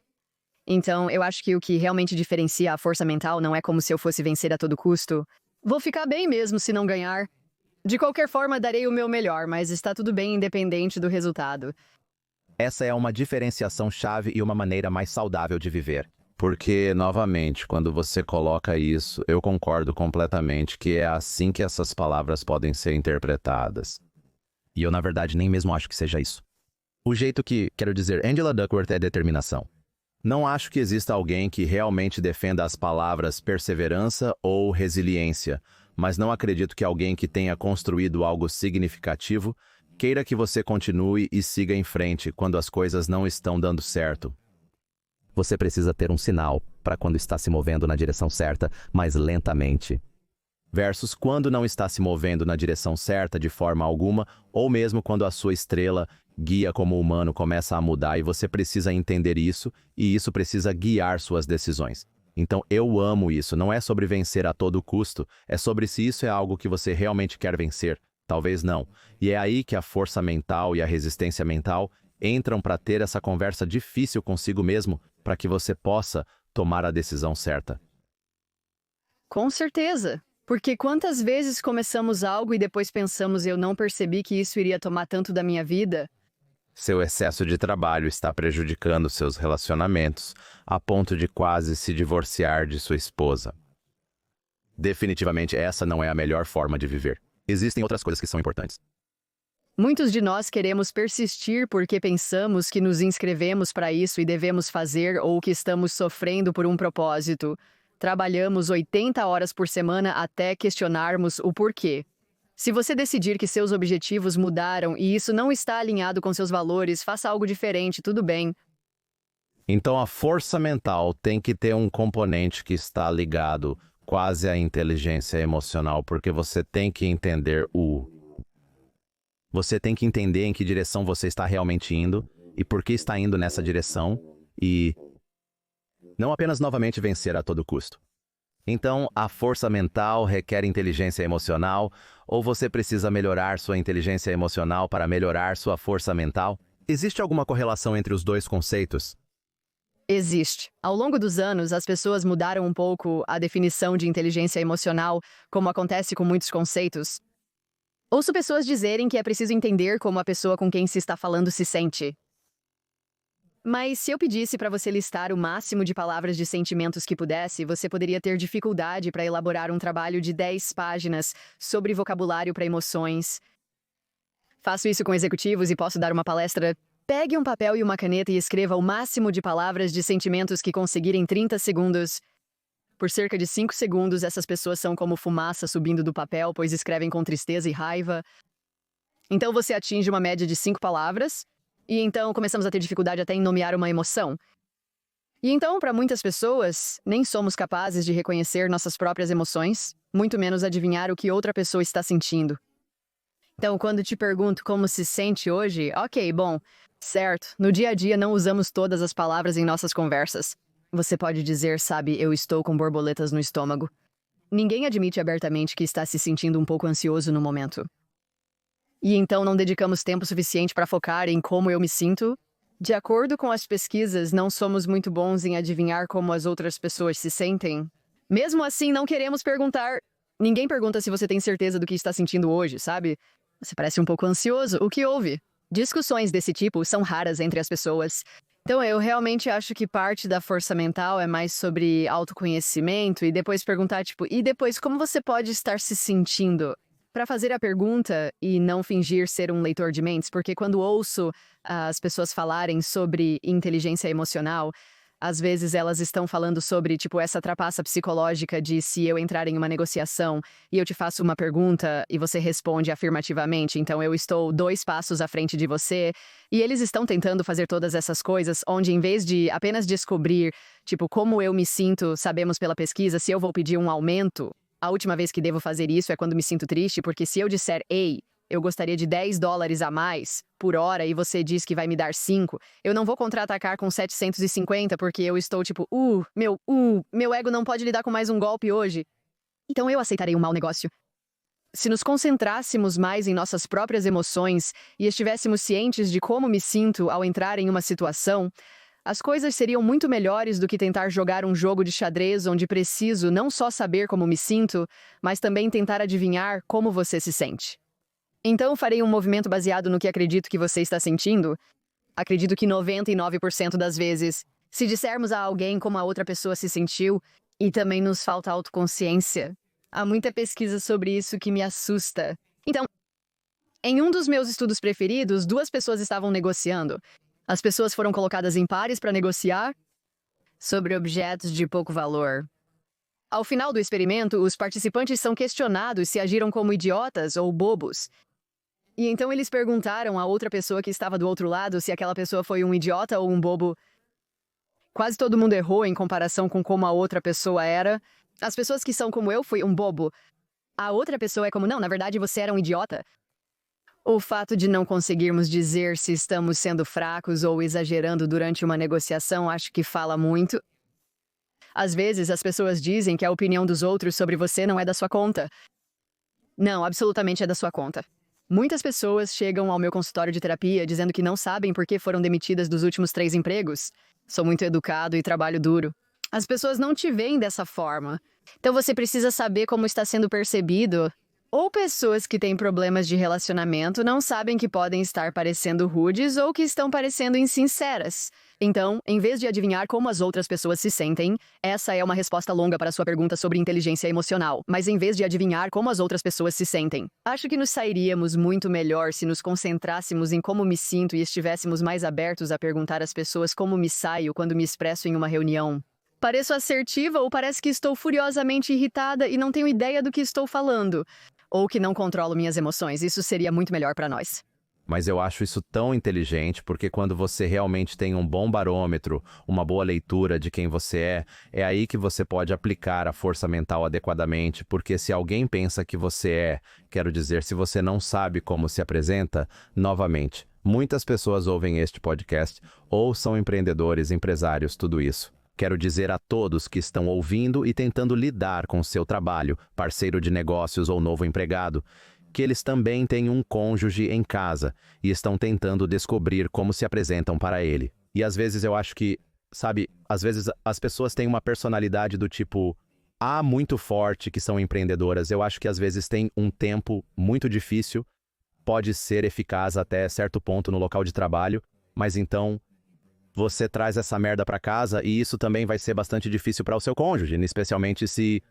Então, eu acho que o que realmente diferencia a força mental não é como se eu fosse vencer a todo custo. Vou ficar bem mesmo se não ganhar. De qualquer forma, darei o meu melhor, mas está tudo bem independente do resultado. Essa é uma diferenciação chave e uma maneira mais saudável de viver. Porque, novamente, quando você coloca isso, eu concordo completamente que é assim que essas palavras podem ser interpretadas. E eu, na verdade, nem mesmo acho que seja isso. O jeito que, quero dizer, Angela Duckworth é determinação. Não acho que exista alguém que realmente defenda as palavras perseverança ou resiliência, mas não acredito que alguém que tenha construído algo significativo queira que você continue e siga em frente quando as coisas não estão dando certo. Você precisa ter um sinal para quando está se movendo na direção certa, mas lentamente. Versus quando não está se movendo na direção certa de forma alguma, ou mesmo quando a sua estrela, guia como humano, começa a mudar e você precisa entender isso, e isso precisa guiar suas decisões. Então eu amo isso, não é sobre vencer a todo custo, é sobre se isso é algo que você realmente quer vencer. Talvez não. E é aí que a força mental e a resistência mental entram para ter essa conversa difícil consigo mesmo, para que você possa tomar a decisão certa. Com certeza. Porque quantas vezes começamos algo e depois pensamos, eu não percebi que isso iria tomar tanto da minha vida? Seu excesso de trabalho está prejudicando seus relacionamentos, a ponto de quase se divorciar de sua esposa. Definitivamente essa não é a melhor forma de viver. Existem outras coisas que são importantes. Muitos de nós queremos persistir porque pensamos que nos inscrevemos para isso e devemos fazer ou que estamos sofrendo por um propósito. Trabalhamos 80 horas por semana até questionarmos o porquê. Se você decidir que seus objetivos mudaram e isso não está alinhado com seus valores, faça algo diferente, tudo bem. Então a força mental tem que ter um componente que está ligado quase à inteligência emocional, porque você tem que entender Você tem que entender em que direção você está realmente indo e por que está indo nessa direção e não apenas novamente vencer a todo custo. Então, a força mental requer inteligência emocional ou você precisa melhorar sua inteligência emocional para melhorar sua força mental? Existe alguma correlação entre os dois conceitos? Existe. Ao longo dos anos, as pessoas mudaram um pouco a definição de inteligência emocional, como acontece com muitos conceitos. Ouço pessoas dizerem que é preciso entender como a pessoa com quem se está falando se sente. Mas se eu pedisse para você listar o máximo de palavras de sentimentos que pudesse, você poderia ter dificuldade para elaborar um trabalho de 10 páginas sobre vocabulário para emoções. Faço isso com executivos e posso dar uma palestra. Pegue um papel e uma caneta e escreva o máximo de palavras de sentimentos que conseguir em 30 segundos. Por cerca de 5 segundos, essas pessoas são como fumaça subindo do papel, pois escrevem com tristeza e raiva. Então você atinge uma média de 5 palavras, e então começamos a ter dificuldade até em nomear uma emoção. E então, para muitas pessoas, nem somos capazes de reconhecer nossas próprias emoções, muito menos adivinhar o que outra pessoa está sentindo. Então, quando te pergunto como se sente hoje, ok, bom, certo, no dia a dia não usamos todas as palavras em nossas conversas. Você pode dizer, sabe, eu estou com borboletas no estômago. Ninguém admite abertamente que está se sentindo um pouco ansioso no momento. E então não dedicamos tempo suficiente para focar em como eu me sinto? De acordo com as pesquisas, não somos muito bons em adivinhar como as outras pessoas se sentem. Mesmo assim, não queremos perguntar. Ninguém pergunta se você tem certeza do que está sentindo hoje, sabe? Você parece um pouco ansioso. O que houve? Discussões desse tipo são raras entre as pessoas. Então, eu realmente acho que parte da força mental é mais sobre autoconhecimento e depois perguntar, tipo, e depois como você pode estar se sentindo? Para fazer a pergunta e não fingir ser um leitor de mentes, porque quando ouço as pessoas falarem sobre inteligência emocional, às vezes elas estão falando sobre, tipo, essa trapaça psicológica de se eu entrar em uma negociação e eu te faço uma pergunta e você responde afirmativamente, então eu estou 2 passos à frente de você, e eles estão tentando fazer todas essas coisas, onde em vez de apenas descobrir, tipo, como eu me sinto, sabemos pela pesquisa, se eu vou pedir um aumento. A última vez que devo fazer isso é quando me sinto triste, porque se eu disser, ei, eu gostaria de $10 a mais por hora e você diz que vai me dar 5, eu não vou contra-atacar com 750 porque eu estou tipo, meu ego não pode lidar com mais um golpe hoje. Então eu aceitarei um mau negócio. Se nos concentrássemos mais em nossas próprias emoções e estivéssemos cientes de como me sinto ao entrar em uma situação, as coisas seriam muito melhores do que tentar jogar um jogo de xadrez onde preciso não só saber como me sinto, mas também tentar adivinhar como você se sente. Então, farei um movimento baseado no que acredito que você está sentindo. Acredito que 99% das vezes, se dissermos a alguém como a outra pessoa se sentiu, e também nos falta autoconsciência. Há muita pesquisa sobre isso que me assusta. Então, em um dos meus estudos preferidos, 2 pessoas estavam negociando. As pessoas foram colocadas em pares para negociar sobre objetos de pouco valor. Ao final do experimento, os participantes são questionados se agiram como idiotas ou bobos. E então eles perguntaram à outra pessoa que estava do outro lado se aquela pessoa foi um idiota ou um bobo. Quase todo mundo errou em comparação com como a outra pessoa era. As pessoas que são como eu fui um bobo. A outra pessoa é como, não, na verdade você era um idiota. O fato de não conseguirmos dizer se estamos sendo fracos ou exagerando durante uma negociação acho que fala muito. Às vezes, as pessoas dizem que a opinião dos outros sobre você não é da sua conta. Não, absolutamente é da sua conta. Muitas pessoas chegam ao meu consultório de terapia dizendo que não sabem por que foram demitidas dos últimos 3 empregos. Sou muito educado e trabalho duro. As pessoas não te veem dessa forma. Então você precisa saber como está sendo percebido. Ou pessoas que têm problemas de relacionamento não sabem que podem estar parecendo rudes ou que estão parecendo insinceras. Então, em vez de adivinhar como as outras pessoas se sentem, essa é uma resposta longa para a sua pergunta sobre inteligência emocional. Mas em vez de adivinhar como as outras pessoas se sentem, acho que nos sairíamos muito melhor se nos concentrássemos em como me sinto e estivéssemos mais abertos a perguntar às pessoas como me saio quando me expresso em uma reunião. Pareço assertiva ou parece que estou furiosamente irritada e não tenho ideia do que estou falando? Ou que não controlo minhas emoções. Isso seria muito melhor para nós. Mas eu acho isso tão inteligente, porque quando você realmente tem um bom barômetro, uma boa leitura de quem você é aí que você pode aplicar a força mental adequadamente, porque se alguém pensa que você quero dizer, se você não sabe como se apresenta, novamente, muitas pessoas ouvem este podcast ou são empreendedores, empresários, tudo isso. Quero dizer a todos que estão ouvindo e tentando lidar com seu trabalho, parceiro de negócios ou novo empregado, que eles também têm um cônjuge em casa e estão tentando descobrir como se apresentam para ele. E às vezes eu acho que, sabe, às vezes as pessoas têm uma personalidade do tipo muito forte que são empreendedoras. Eu acho que às vezes tem um tempo muito difícil, pode ser eficaz até certo ponto no local de trabalho, mas então você traz essa merda pra casa e isso também vai ser bastante difícil para o seu cônjuge, especialmente se...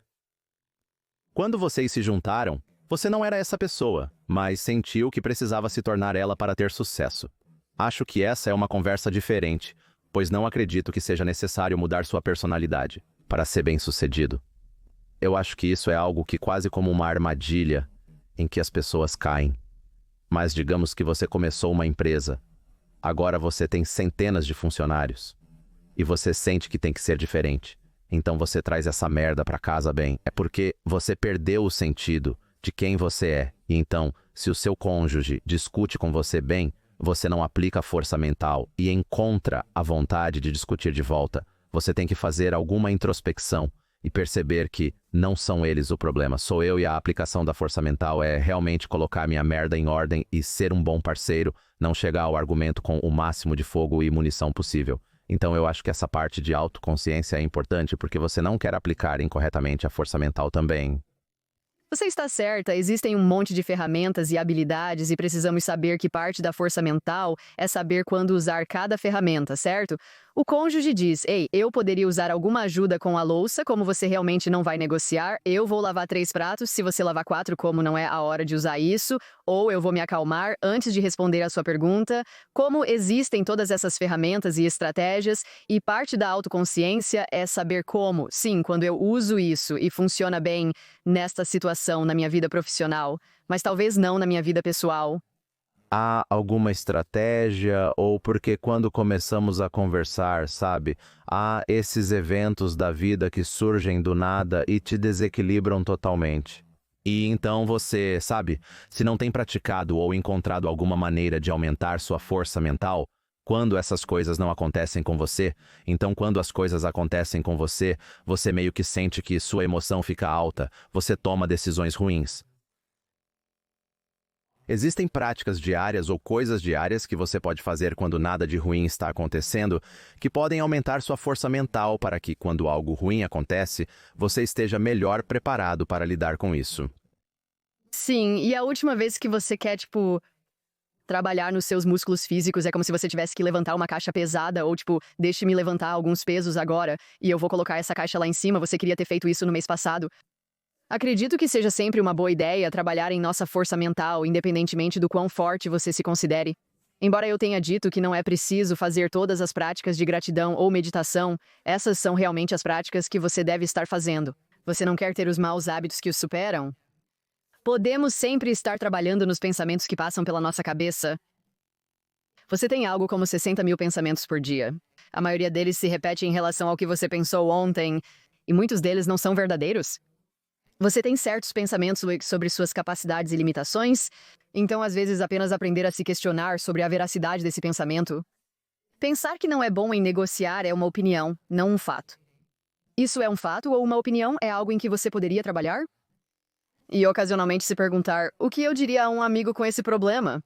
Quando vocês se juntaram, você não era essa pessoa, mas sentiu que precisava se tornar ela para ter sucesso. Acho que essa é uma conversa diferente, pois não acredito que seja necessário mudar sua personalidade para ser bem-sucedido. Eu acho que isso é algo que quase como uma armadilha em que as pessoas caem. Mas digamos que você começou uma empresa. Agora você tem centenas de funcionários. E você sente que tem que ser diferente. Então você traz essa merda pra casa bem. É porque você perdeu o sentido de quem você é. E então, se o seu cônjuge discute com você bem, você não aplica a força mental e encontra a vontade de discutir de volta. Você tem que fazer alguma introspecção e perceber que não são eles o problema, sou eu, e a aplicação da força mental é realmente colocar minha merda em ordem e ser um bom parceiro, não chegar ao argumento com o máximo de fogo e munição possível. Então eu acho que essa parte de autoconsciência é importante porque você não quer aplicar incorretamente a força mental também. Você está certa, existem um monte de ferramentas e habilidades e precisamos saber que parte da força mental é saber quando usar cada ferramenta, certo? O cônjuge diz, ei, eu poderia usar alguma ajuda com a louça, como você realmente não vai negociar, eu vou lavar 3 pratos, se você lavar 4, como não é a hora de usar isso, ou eu vou me acalmar antes de responder a sua pergunta, como existem todas essas ferramentas e estratégias, e parte da autoconsciência é saber como, sim, quando eu uso isso e funciona bem nesta situação na minha vida profissional, mas talvez não na minha vida pessoal. Há alguma estratégia ou porque quando começamos a conversar, sabe, há esses eventos da vida que surgem do nada e te desequilibram totalmente. E então você, sabe, se não tem praticado ou encontrado alguma maneira de aumentar sua força mental, quando essas coisas não acontecem com você, então quando as coisas acontecem com você, você meio que sente que sua emoção fica alta, você toma decisões ruins. Existem práticas diárias ou coisas diárias que você pode fazer quando nada de ruim está acontecendo, que podem aumentar sua força mental para que, quando algo ruim acontece, você esteja melhor preparado para lidar com isso. Sim, e a última vez que você quer, trabalhar nos seus músculos físicos é como se você tivesse que levantar uma caixa pesada ou, deixe-me levantar alguns pesos agora e eu vou colocar essa caixa lá em cima, você queria ter feito isso no mês passado. Acredito que seja sempre uma boa ideia trabalhar em nossa força mental, independentemente do quão forte você se considere. Embora eu tenha dito que não é preciso fazer todas as práticas de gratidão ou meditação, essas são realmente as práticas que você deve estar fazendo. Você não quer ter os maus hábitos que os superam? Podemos sempre estar trabalhando nos pensamentos que passam pela nossa cabeça. Você tem algo como 60 mil pensamentos por dia. A maioria deles se repete em relação ao que você pensou ontem, e muitos deles não são verdadeiros. Você tem certos pensamentos sobre suas capacidades e limitações, então às vezes apenas aprender a se questionar sobre a veracidade desse pensamento. Pensar que não é bom em negociar é uma opinião, não um fato. Isso é um fato ou uma opinião é algo em que você poderia trabalhar? E ocasionalmente se perguntar, o que eu diria a um amigo com esse problema?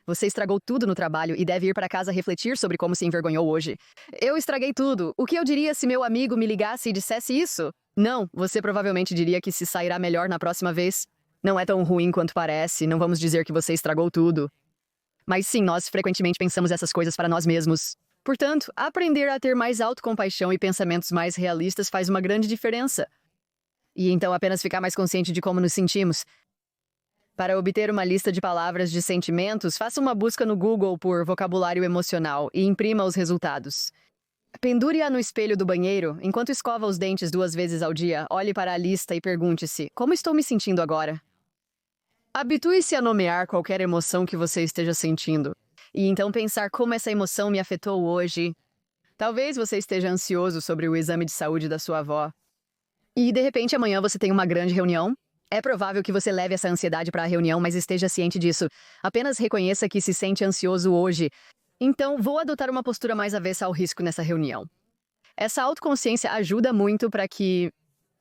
Você estragou tudo no trabalho e deve ir para casa refletir sobre como se envergonhou hoje. Eu estraguei tudo. O que eu diria se meu amigo me ligasse e dissesse isso? Não, você provavelmente diria que se sairá melhor na próxima vez. Não é tão ruim quanto parece, não vamos dizer que você estragou tudo. Mas sim, nós frequentemente pensamos essas coisas para nós mesmos. Portanto, aprender a ter mais autocompaixão e pensamentos mais realistas faz uma grande diferença. E então apenas ficar mais consciente de como nos sentimos. Para obter uma lista de palavras de sentimentos, faça uma busca no Google por vocabulário emocional e imprima os resultados. Pendure-a no espelho do banheiro, enquanto escova os dentes 2 vezes ao dia, olhe para a lista e pergunte-se, como estou me sentindo agora? Habitue-se a nomear qualquer emoção que você esteja sentindo. E então pensar como essa emoção me afetou hoje. Talvez você esteja ansioso sobre o exame de saúde da sua avó. E, de repente, amanhã você tem uma grande reunião. É provável que você leve essa ansiedade para a reunião, mas esteja ciente disso. Apenas reconheça que se sente ansioso hoje. Então, vou adotar uma postura mais avessa ao risco nessa reunião. Essa autoconsciência ajuda muito para que,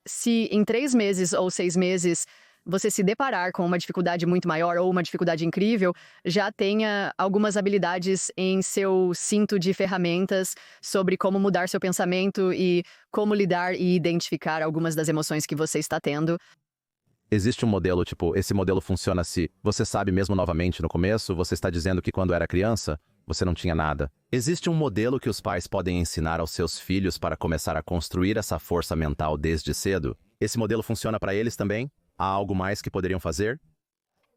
se em 3 meses ou 6 meses você se deparar com uma dificuldade muito maior ou uma dificuldade incrível, já tenha algumas habilidades em seu cinto de ferramentas sobre como mudar seu pensamento e como lidar e identificar algumas das emoções que você está tendo. Existe um modelo, esse modelo funciona se você sabe mesmo novamente no começo, você está dizendo que quando era criança, Você não tinha nada. Existe um modelo que os pais podem ensinar aos seus filhos para começar a construir essa força mental desde cedo? Esse modelo funciona para eles também? Há algo mais que poderiam fazer?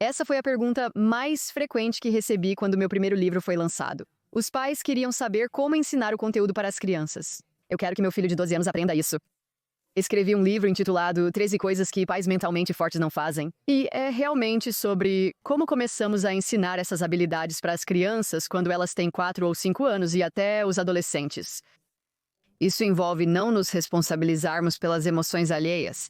Essa foi a pergunta mais frequente que recebi quando meu primeiro livro foi lançado. Os pais queriam saber como ensinar o conteúdo para as crianças. Eu quero que meu filho de 12 anos aprenda isso. Escrevi um livro intitulado 13 Coisas que Pais Mentalmente Fortes Não Fazem. E é realmente sobre como começamos a ensinar essas habilidades para as crianças quando elas têm 4 ou 5 anos e até os adolescentes. Isso envolve não nos responsabilizarmos pelas emoções alheias.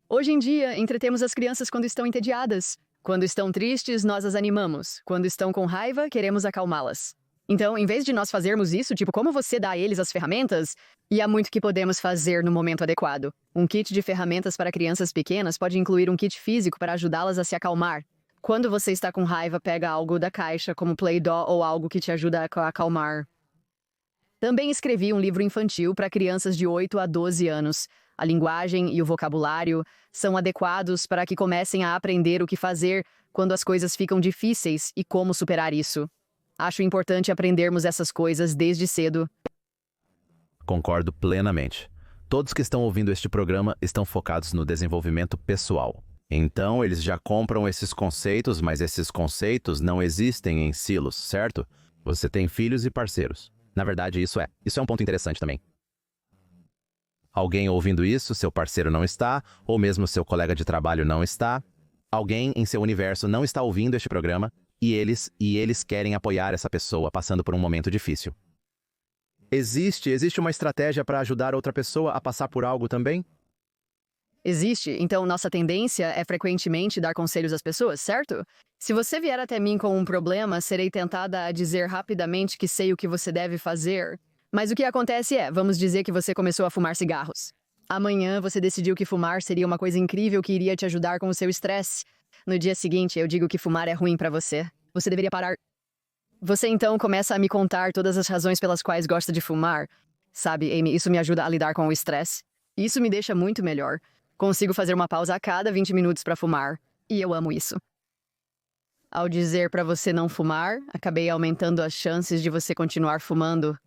Hoje em dia, entretemos as crianças quando estão entediadas. Quando estão tristes, nós as animamos. Quando estão com raiva, queremos acalmá-las. Então, em vez de nós fazermos isso, tipo, como você dá a eles as ferramentas? E há muito que podemos fazer no momento adequado. Um kit de ferramentas para crianças pequenas pode incluir um kit físico para ajudá-las a se acalmar. Quando você está com raiva, pega algo da caixa, como Play-Doh ou algo que te ajuda a acalmar. Também escrevi um livro infantil para crianças de 8 a 12 anos. A linguagem e o vocabulário são adequados para que comecem a aprender o que fazer quando as coisas ficam difíceis e como superar isso. Acho importante aprendermos essas coisas desde cedo. Concordo plenamente. Todos que estão ouvindo este programa estão focados no desenvolvimento pessoal. Então, eles já compram esses conceitos, mas esses conceitos não existem em silos, certo? Você tem filhos e parceiros. Na verdade, isso é um ponto interessante também. Alguém ouvindo isso, seu parceiro não está, ou mesmo seu colega de trabalho não está. Alguém em seu universo não está ouvindo este programa, e eles querem apoiar essa pessoa passando por um momento difícil. Existe uma estratégia para ajudar outra pessoa a passar por algo também? Existe, então nossa tendência é frequentemente dar conselhos às pessoas, certo? Se você vier até mim com um problema, serei tentada a dizer rapidamente que sei o que você deve fazer. Mas o que acontece é, vamos dizer que você começou a fumar cigarros. Amanhã você decidiu que fumar seria uma coisa incrível que iria te ajudar com o seu estresse. No dia seguinte, eu digo que fumar é ruim para você. Você deveria parar. Você então começa a me contar todas as razões pelas quais gosta de fumar. Sabe, Amy, isso me ajuda a lidar com o estresse. Isso me deixa muito melhor. Consigo fazer uma pausa a cada 20 minutos para fumar. E eu amo isso. Ao dizer para você não fumar, acabei aumentando as chances de você continuar fumando.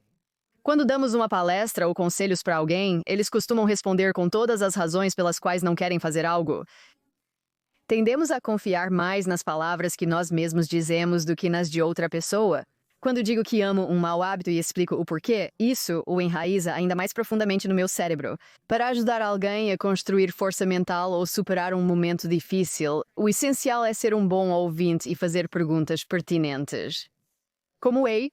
Quando damos uma palestra ou conselhos para alguém, eles costumam responder com todas as razões pelas quais não querem fazer algo. Tendemos a confiar mais nas palavras que nós mesmos dizemos do que nas de outra pessoa. Quando digo que amo um mau hábito e explico o porquê, isso o enraiza ainda mais profundamente no meu cérebro. Para ajudar alguém a construir força mental ou superar um momento difícil, o essencial é ser um bom ouvinte e fazer perguntas pertinentes. Como ei,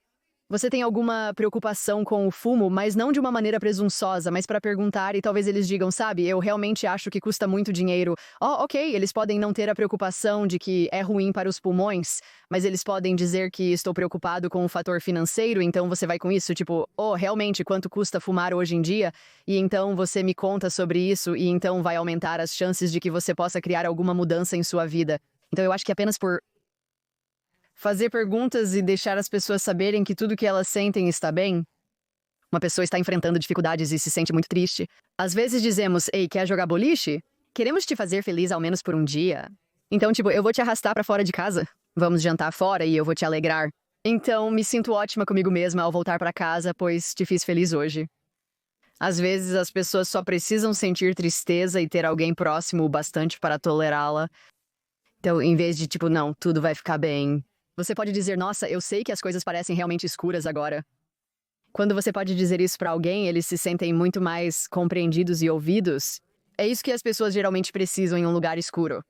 você tem alguma preocupação com o fumo, mas não de uma maneira presunçosa, mas para perguntar e talvez eles digam, sabe, eu realmente acho que custa muito dinheiro. Oh, ok, eles podem não ter a preocupação de que é ruim para os pulmões, mas eles podem dizer que estou preocupado com o fator financeiro, então você vai com isso, tipo, oh, realmente, quanto custa fumar hoje em dia? E então você me conta sobre isso e então vai aumentar as chances de que você possa criar alguma mudança em sua vida. Então eu acho que apenas por fazer perguntas e deixar as pessoas saberem que tudo que elas sentem está bem. Uma pessoa está enfrentando dificuldades e se sente muito triste. Às vezes dizemos, ei, quer jogar boliche? Queremos te fazer feliz ao menos por um dia. Então, tipo, eu vou te arrastar para fora de casa. Vamos jantar fora e eu vou te alegrar. Então, me sinto ótima comigo mesma ao voltar para casa, pois te fiz feliz hoje. Às vezes, as pessoas só precisam sentir tristeza e ter alguém próximo o bastante para tolerá-la. Então, em vez de, tipo, não, tudo vai ficar bem. Você pode dizer, nossa, eu sei que as coisas parecem realmente escuras agora. Quando você pode dizer isso para alguém, eles se sentem muito mais compreendidos e ouvidos. É isso que as pessoas geralmente precisam em um lugar escuro.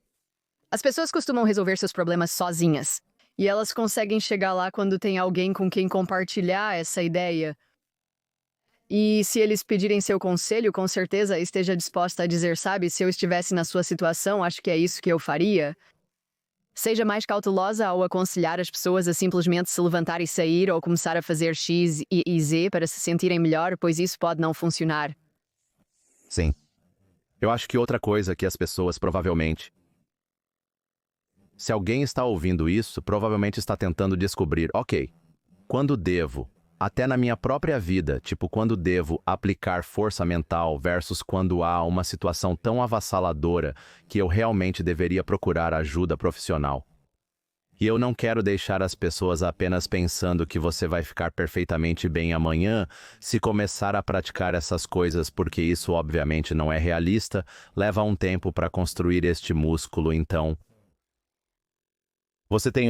As pessoas costumam resolver seus problemas sozinhas. E elas conseguem chegar lá quando tem alguém com quem compartilhar essa ideia. E se eles pedirem seu conselho, com certeza esteja disposta a dizer, sabe, se eu estivesse na sua situação, acho que é isso que eu faria. Seja mais cautelosa ao aconselhar as pessoas a simplesmente se levantar e sair ou começar a fazer X e Z para se sentirem melhor, pois isso pode não funcionar. Sim. Eu acho que outra coisa que as pessoas provavelmente... Se alguém está ouvindo isso, provavelmente está tentando descobrir, ok, quando devo, até na minha própria vida, tipo, quando devo aplicar força mental versus quando há uma situação tão avassaladora que eu realmente deveria procurar ajuda profissional. E eu não quero deixar as pessoas apenas pensando que você vai ficar perfeitamente bem amanhã se começar a praticar essas coisas, porque isso obviamente não é realista, leva um tempo para construir este músculo, então. Você tem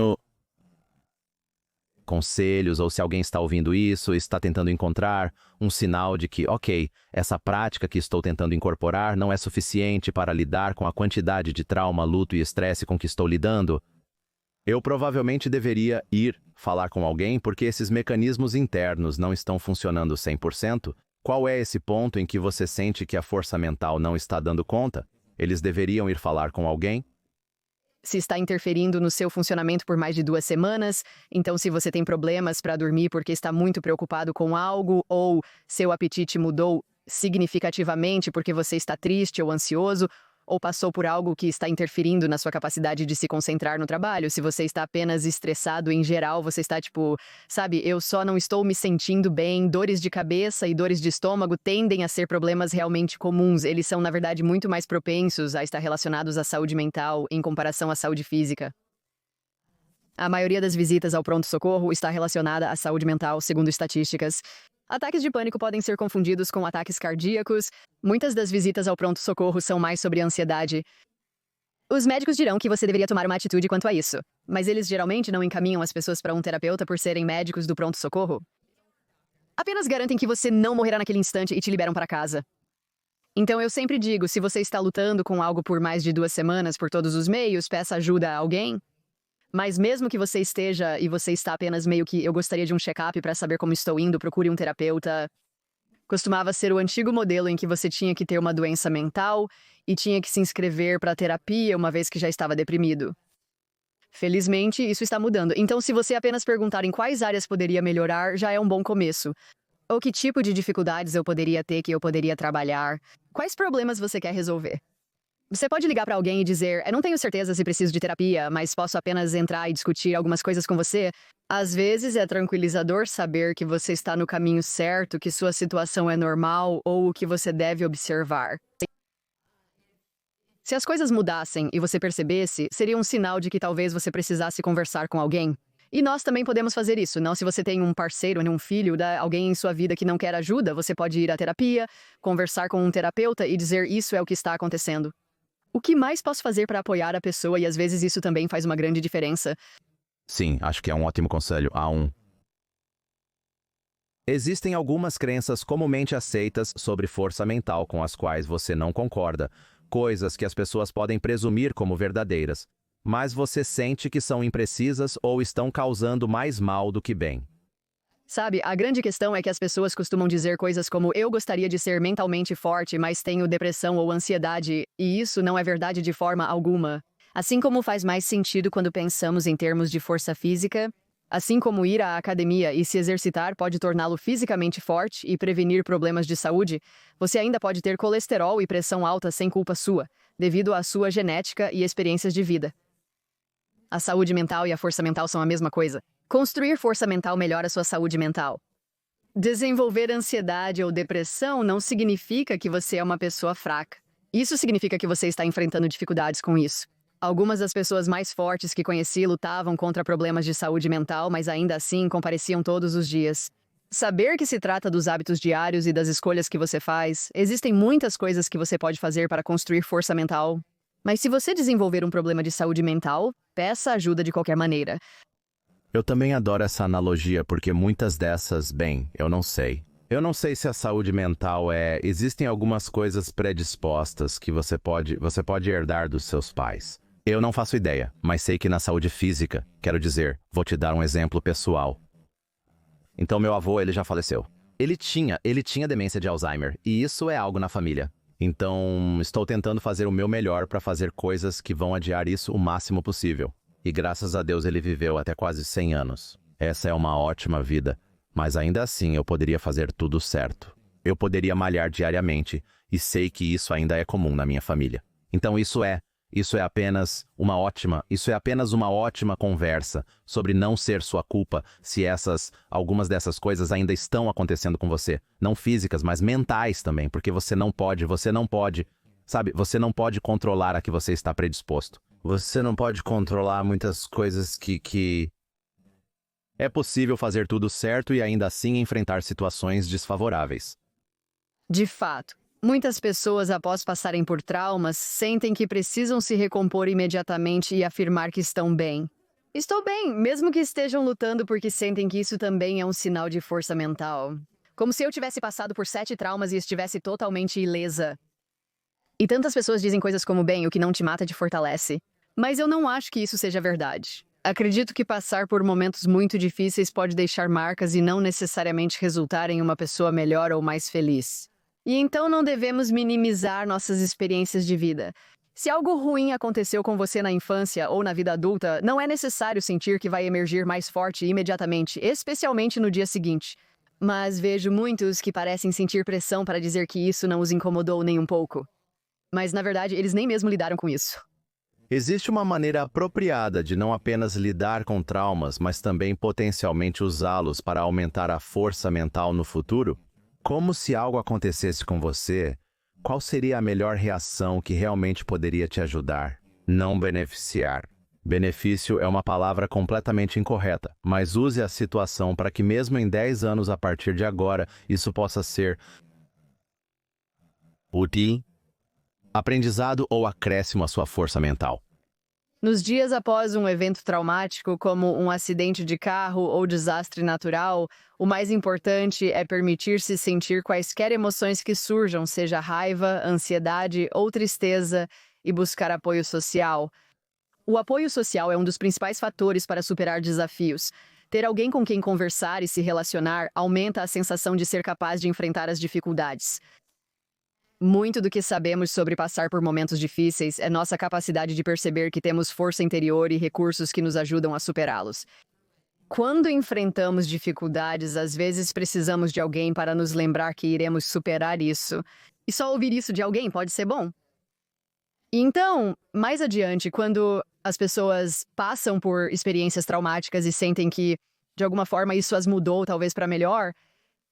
conselhos, ou se alguém está ouvindo isso, está tentando encontrar um sinal de que, ok, essa prática que estou tentando incorporar não é suficiente para lidar com a quantidade de trauma, luto e estresse com que estou lidando, eu provavelmente deveria ir falar com alguém porque esses mecanismos internos não estão funcionando 100%. Qual é esse ponto em que você sente que a força mental não está dando conta? Eles deveriam ir falar com alguém? Se está interferindo no seu funcionamento por mais de 2 semanas, então se você tem problemas para dormir porque está muito preocupado com algo, ou seu apetite mudou significativamente porque você está triste ou ansioso, ou passou por algo que está interferindo na sua capacidade de se concentrar no trabalho, se você está apenas estressado em geral, você está tipo, sabe, eu só não estou me sentindo bem, dores de cabeça e dores de estômago tendem a ser problemas realmente comuns, eles são na verdade muito mais propensos a estar relacionados à saúde mental em comparação à saúde física. A maioria das visitas ao pronto-socorro está relacionada à saúde mental, segundo estatísticas. Ataques de pânico podem ser confundidos com ataques cardíacos. Muitas das visitas ao pronto-socorro são mais sobre ansiedade. Os médicos dirão que você deveria tomar uma atitude quanto a isso, mas eles geralmente não encaminham as pessoas para um terapeuta por serem médicos do pronto-socorro. Apenas garantem que você não morrerá naquele instante e te liberam para casa. Então eu sempre digo, se você está lutando com algo por mais de 2 semanas por todos os meios, peça ajuda a alguém. Mas mesmo que você esteja e você está apenas meio que eu gostaria de um check-up para saber como estou indo, procure um terapeuta. Costumava ser o antigo modelo em que você tinha que ter uma doença mental e tinha que se inscrever para terapia uma vez que já estava deprimido. Felizmente, isso está mudando. Então, se você apenas perguntar em quais áreas poderia melhorar, já é um bom começo. Ou que tipo de dificuldades eu poderia ter que eu poderia trabalhar? Quais problemas você quer resolver? Você pode ligar para alguém e dizer, eu não tenho certeza se preciso de terapia, mas posso apenas entrar e discutir algumas coisas com você? Às vezes é tranquilizador saber que você está no caminho certo, que sua situação é normal ou o que você deve observar. Se as coisas mudassem e você percebesse, seria um sinal de que talvez você precisasse conversar com alguém. E nós também podemos fazer isso, não se você tem um parceiro, um filho, alguém em sua vida que não quer ajuda, você pode ir à terapia, conversar com um terapeuta e dizer isso é o que está acontecendo. O que mais posso fazer para apoiar a pessoa e às vezes isso também faz uma grande diferença? Sim, acho que é um ótimo conselho. Existem algumas crenças comumente aceitas sobre força mental com as quais você não concorda, coisas que as pessoas podem presumir como verdadeiras, mas você sente que são imprecisas ou estão causando mais mal do que bem. Sabe, a grande questão é que as pessoas costumam dizer coisas como eu gostaria de ser mentalmente forte, mas tenho depressão ou ansiedade, e isso não é verdade de forma alguma. Assim como faz mais sentido quando pensamos em termos de força física, assim como ir à academia e se exercitar pode torná-lo fisicamente forte e prevenir problemas de saúde, você ainda pode ter colesterol e pressão alta sem culpa sua, devido à sua genética e experiências de vida. A saúde mental e a força mental são a mesma coisa. Construir força mental melhora sua saúde mental. Desenvolver ansiedade ou depressão não significa que você é uma pessoa fraca. Isso significa que você está enfrentando dificuldades com isso. Algumas das pessoas mais fortes que conheci lutavam contra problemas de saúde mental, mas ainda assim compareciam todos os dias. Saber que se trata dos hábitos diários e das escolhas que você faz, existem muitas coisas que você pode fazer para construir força mental. Mas se você desenvolver um problema de saúde mental, peça ajuda de qualquer maneira. Eu também adoro essa analogia porque muitas dessas, bem, eu não sei. Eu não sei se a saúde mental existem algumas coisas predispostas que você pode herdar dos seus pais. Eu não faço ideia, mas sei que na saúde física, quero dizer, vou te dar um exemplo pessoal. Então meu avô, ele já faleceu. Ele tinha demência de Alzheimer, e isso é algo na família. Então, estou tentando fazer o meu melhor para fazer coisas que vão adiar isso o máximo possível. E graças a Deus ele viveu até quase 100 anos. Essa é uma ótima vida, mas ainda assim eu poderia fazer tudo certo. Eu poderia malhar diariamente, e sei que isso ainda é comum na minha família. Então isso é apenas uma ótima conversa sobre não ser sua culpa se algumas dessas coisas ainda estão acontecendo com você. Não físicas, mas mentais também, porque você não pode controlar a que você está predisposto. Você não pode controlar muitas coisas que... É possível fazer tudo certo e ainda assim enfrentar situações desfavoráveis. De fato, muitas pessoas, após passarem por traumas, sentem que precisam se recompor imediatamente e afirmar que estão bem. Estou bem, mesmo que estejam lutando porque sentem que isso também é um sinal de força mental. Como se eu tivesse passado por 7 traumas e estivesse totalmente ilesa. E tantas pessoas dizem coisas como, bem, o que não te mata te fortalece. Mas eu não acho que isso seja verdade. Acredito que passar por momentos muito difíceis pode deixar marcas e não necessariamente resultar em uma pessoa melhor ou mais feliz. E então não devemos minimizar nossas experiências de vida. Se algo ruim aconteceu com você na infância ou na vida adulta, não é necessário sentir que vai emergir mais forte imediatamente, especialmente no dia seguinte. Mas vejo muitos que parecem sentir pressão para dizer que isso não os incomodou nem um pouco. Mas, na verdade, eles nem mesmo lidaram com isso. Existe uma maneira apropriada de não apenas lidar com traumas, mas também potencialmente usá-los para aumentar a força mental no futuro? Como se algo acontecesse com você, qual seria a melhor reação que realmente poderia te ajudar? Não beneficiar. Benefício é uma palavra completamente incorreta, mas use a situação para que mesmo em 10 anos a partir de agora, isso possa ser útil, aprendizado ou acréscimo à sua força mental. Nos dias após um evento traumático, como um acidente de carro ou desastre natural, o mais importante é permitir-se sentir quaisquer emoções que surjam, seja raiva, ansiedade ou tristeza, e buscar apoio social. O apoio social é um dos principais fatores para superar desafios. Ter alguém com quem conversar e se relacionar aumenta a sensação de ser capaz de enfrentar as dificuldades. Muito do que sabemos sobre passar por momentos difíceis é nossa capacidade de perceber que temos força interior e recursos que nos ajudam a superá-los. Quando enfrentamos dificuldades, às vezes precisamos de alguém para nos lembrar que iremos superar isso. E só ouvir isso de alguém pode ser bom. E então, mais adiante, quando as pessoas passam por experiências traumáticas e sentem que, de alguma forma, isso as mudou, talvez para melhor,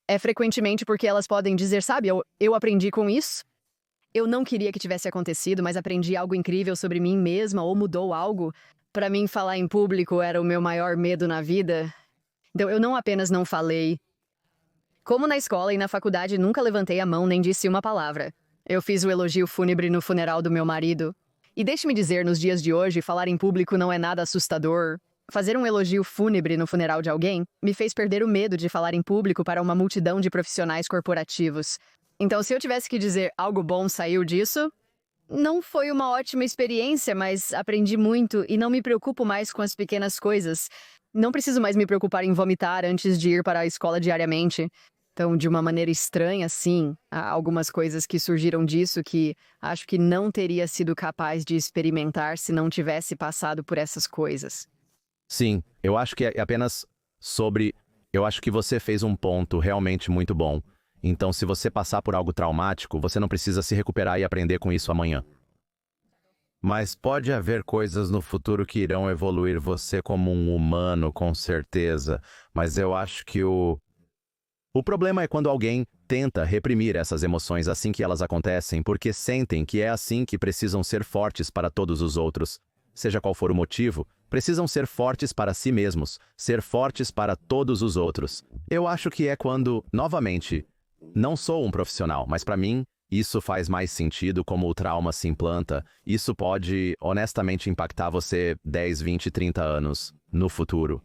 é frequentemente porque elas podem dizer, sabe, eu aprendi com isso. Eu não queria que tivesse acontecido, mas aprendi algo incrível sobre mim mesma ou mudou algo. Para mim, falar em público era o meu maior medo na vida. Então, eu não apenas não falei. Como na escola e na faculdade, nunca levantei a mão nem disse uma palavra. Eu fiz o elogio fúnebre no funeral do meu marido. E deixe-me dizer, nos dias de hoje, falar em público não é nada assustador. Fazer um elogio fúnebre no funeral de alguém me fez perder o medo de falar em público para uma multidão de profissionais corporativos. Então, se eu tivesse que dizer algo bom saiu disso, não foi uma ótima experiência, mas aprendi muito e não me preocupo mais com as pequenas coisas. Não preciso mais me preocupar em vomitar antes de ir para a escola diariamente. Então, de uma maneira estranha, sim, há algumas coisas que surgiram disso que acho que não teria sido capaz de experimentar se não tivesse passado por essas coisas. Sim, eu acho que é apenas sobre... Eu acho que você fez um ponto realmente muito bom. Então, se você passar por algo traumático, você não precisa se recuperar e aprender com isso amanhã. Mas pode haver coisas no futuro que irão evoluir você como um humano, com certeza. Mas eu acho que o problema é quando alguém tenta reprimir essas emoções assim que elas acontecem, porque sentem que é assim que precisam ser fortes para todos os outros. Seja qual for o motivo, precisam ser fortes para si mesmos, ser fortes para todos os outros. Eu acho que é quando, novamente, não sou um profissional, mas para mim, isso faz mais sentido como o trauma se implanta. Isso pode, honestamente, impactar você 10, 20, 30 anos no futuro.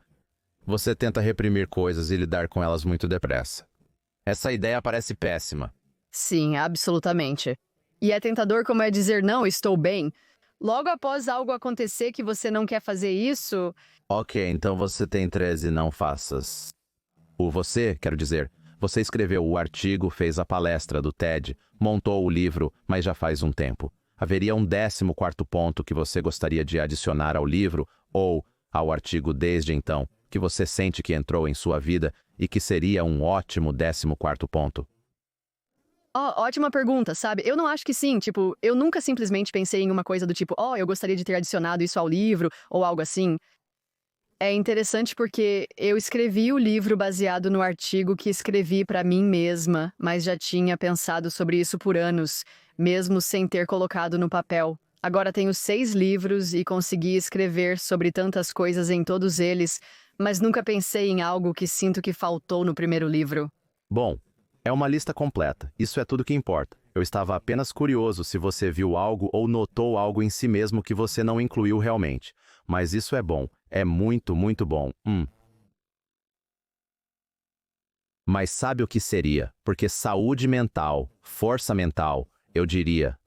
Você tenta reprimir coisas e lidar com elas muito depressa. Essa ideia parece péssima. Sim, absolutamente. E é tentador como é dizer, não, estou bem. Logo após algo acontecer que você não quer fazer isso... Ok, então você tem 13, não faças. Quero dizer, você escreveu o artigo, fez a palestra do TED, montou o livro, mas já faz um tempo. Haveria um 14º ponto que você gostaria de adicionar ao livro ou ao artigo desde então, que você sente que entrou em sua vida e que seria um ótimo 14º ponto? Ótima pergunta, sabe? Eu não acho que sim, tipo, eu nunca simplesmente pensei em uma coisa do tipo, eu gostaria de ter adicionado isso ao livro, ou algo assim. É interessante porque eu escrevi o livro baseado no artigo que escrevi para mim mesma, mas já tinha pensado sobre isso por anos, mesmo sem ter colocado no papel. Agora tenho 6 livros e consegui escrever sobre tantas coisas em todos eles, mas nunca pensei em algo que sinto que faltou no primeiro livro. Bom, é uma lista completa. Isso é tudo que importa. Eu estava apenas curioso se você viu algo ou notou algo em si mesmo que você não incluiu realmente. Mas isso é bom. É muito, muito bom. Mas sabe o que seria? Porque saúde mental, força mental, eu diria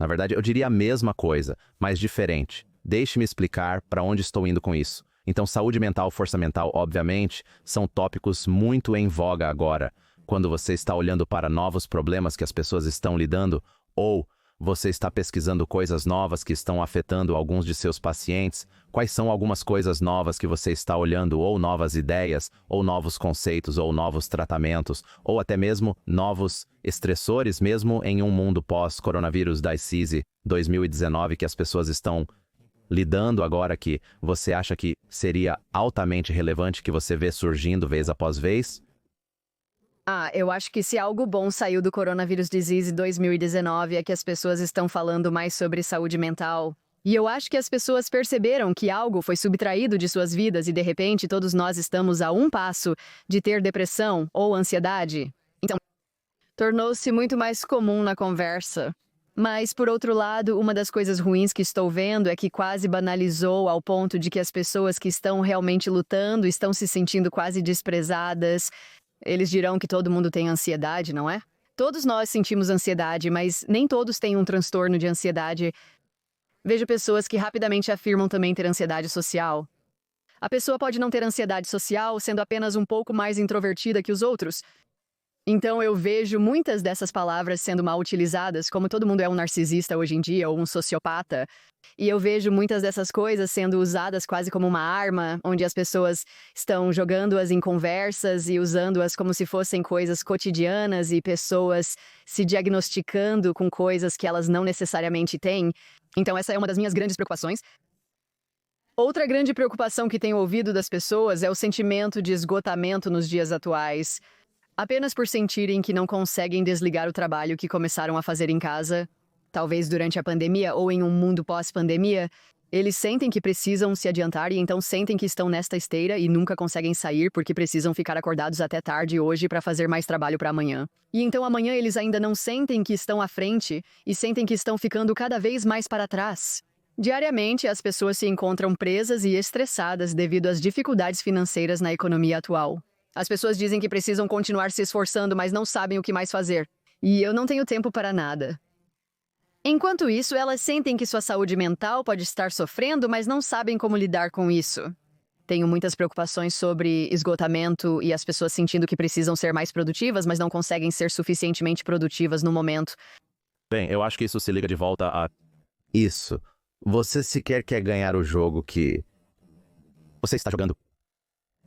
a mesma coisa, mas diferente. Deixe-me explicar para onde estou indo com isso. Então, saúde mental, força mental, obviamente, são tópicos muito em voga agora, quando você está olhando para novos problemas que as pessoas estão lidando, ou você está pesquisando coisas novas que estão afetando alguns de seus pacientes. Quais são algumas coisas novas que você está olhando, ou novas ideias, ou novos conceitos, ou novos tratamentos, ou até mesmo novos estressores, mesmo em um mundo pós-coronavírus da ICISE 2019 que as pessoas estão lidando agora, que você acha que seria altamente relevante que você vê surgindo vez após vez? Eu acho que se algo bom saiu do Coronavírus Disease 2019 é que as pessoas estão falando mais sobre saúde mental. E eu acho que as pessoas perceberam que algo foi subtraído de suas vidas e, de repente, todos nós estamos a um passo de ter depressão ou ansiedade. Então, tornou-se muito mais comum na conversa. Mas, por outro lado, uma das coisas ruins que estou vendo é que quase banalizou ao ponto de que as pessoas que estão realmente lutando estão se sentindo quase desprezadas. Eles dirão que todo mundo tem ansiedade, não é? Todos nós sentimos ansiedade, mas nem todos têm um transtorno de ansiedade. Vejo pessoas que rapidamente afirmam também ter ansiedade social. A pessoa pode não ter ansiedade social sendo apenas um pouco mais introvertida que os outros. Então eu vejo muitas dessas palavras sendo mal utilizadas, como todo mundo é um narcisista hoje em dia, ou um sociopata. E eu vejo muitas dessas coisas sendo usadas quase como uma arma, onde as pessoas estão jogando-as em conversas e usando-as como se fossem coisas cotidianas e pessoas se diagnosticando com coisas que elas não necessariamente têm. Então essa é uma das minhas grandes preocupações. Outra grande preocupação que tenho ouvido das pessoas é o sentimento de esgotamento nos dias atuais. Apenas por sentirem que não conseguem desligar o trabalho que começaram a fazer em casa, talvez durante a pandemia ou em um mundo pós-pandemia, eles sentem que precisam se adiantar e então sentem que estão nesta esteira e nunca conseguem sair porque precisam ficar acordados até tarde hoje para fazer mais trabalho para amanhã. E então amanhã eles ainda não sentem que estão à frente e sentem que estão ficando cada vez mais para trás. Diariamente, as pessoas se encontram presas e estressadas devido às dificuldades financeiras na economia atual. As pessoas dizem que precisam continuar se esforçando, mas não sabem o que mais fazer. E eu não tenho tempo para nada. Enquanto isso, elas sentem que sua saúde mental pode estar sofrendo, mas não sabem como lidar com isso. Tenho muitas preocupações sobre esgotamento e as pessoas sentindo que precisam ser mais produtivas, mas não conseguem ser suficientemente produtivas no momento. Bem, eu acho que isso se liga de volta a isso. Você sequer quer ganhar o jogo que você está jogando.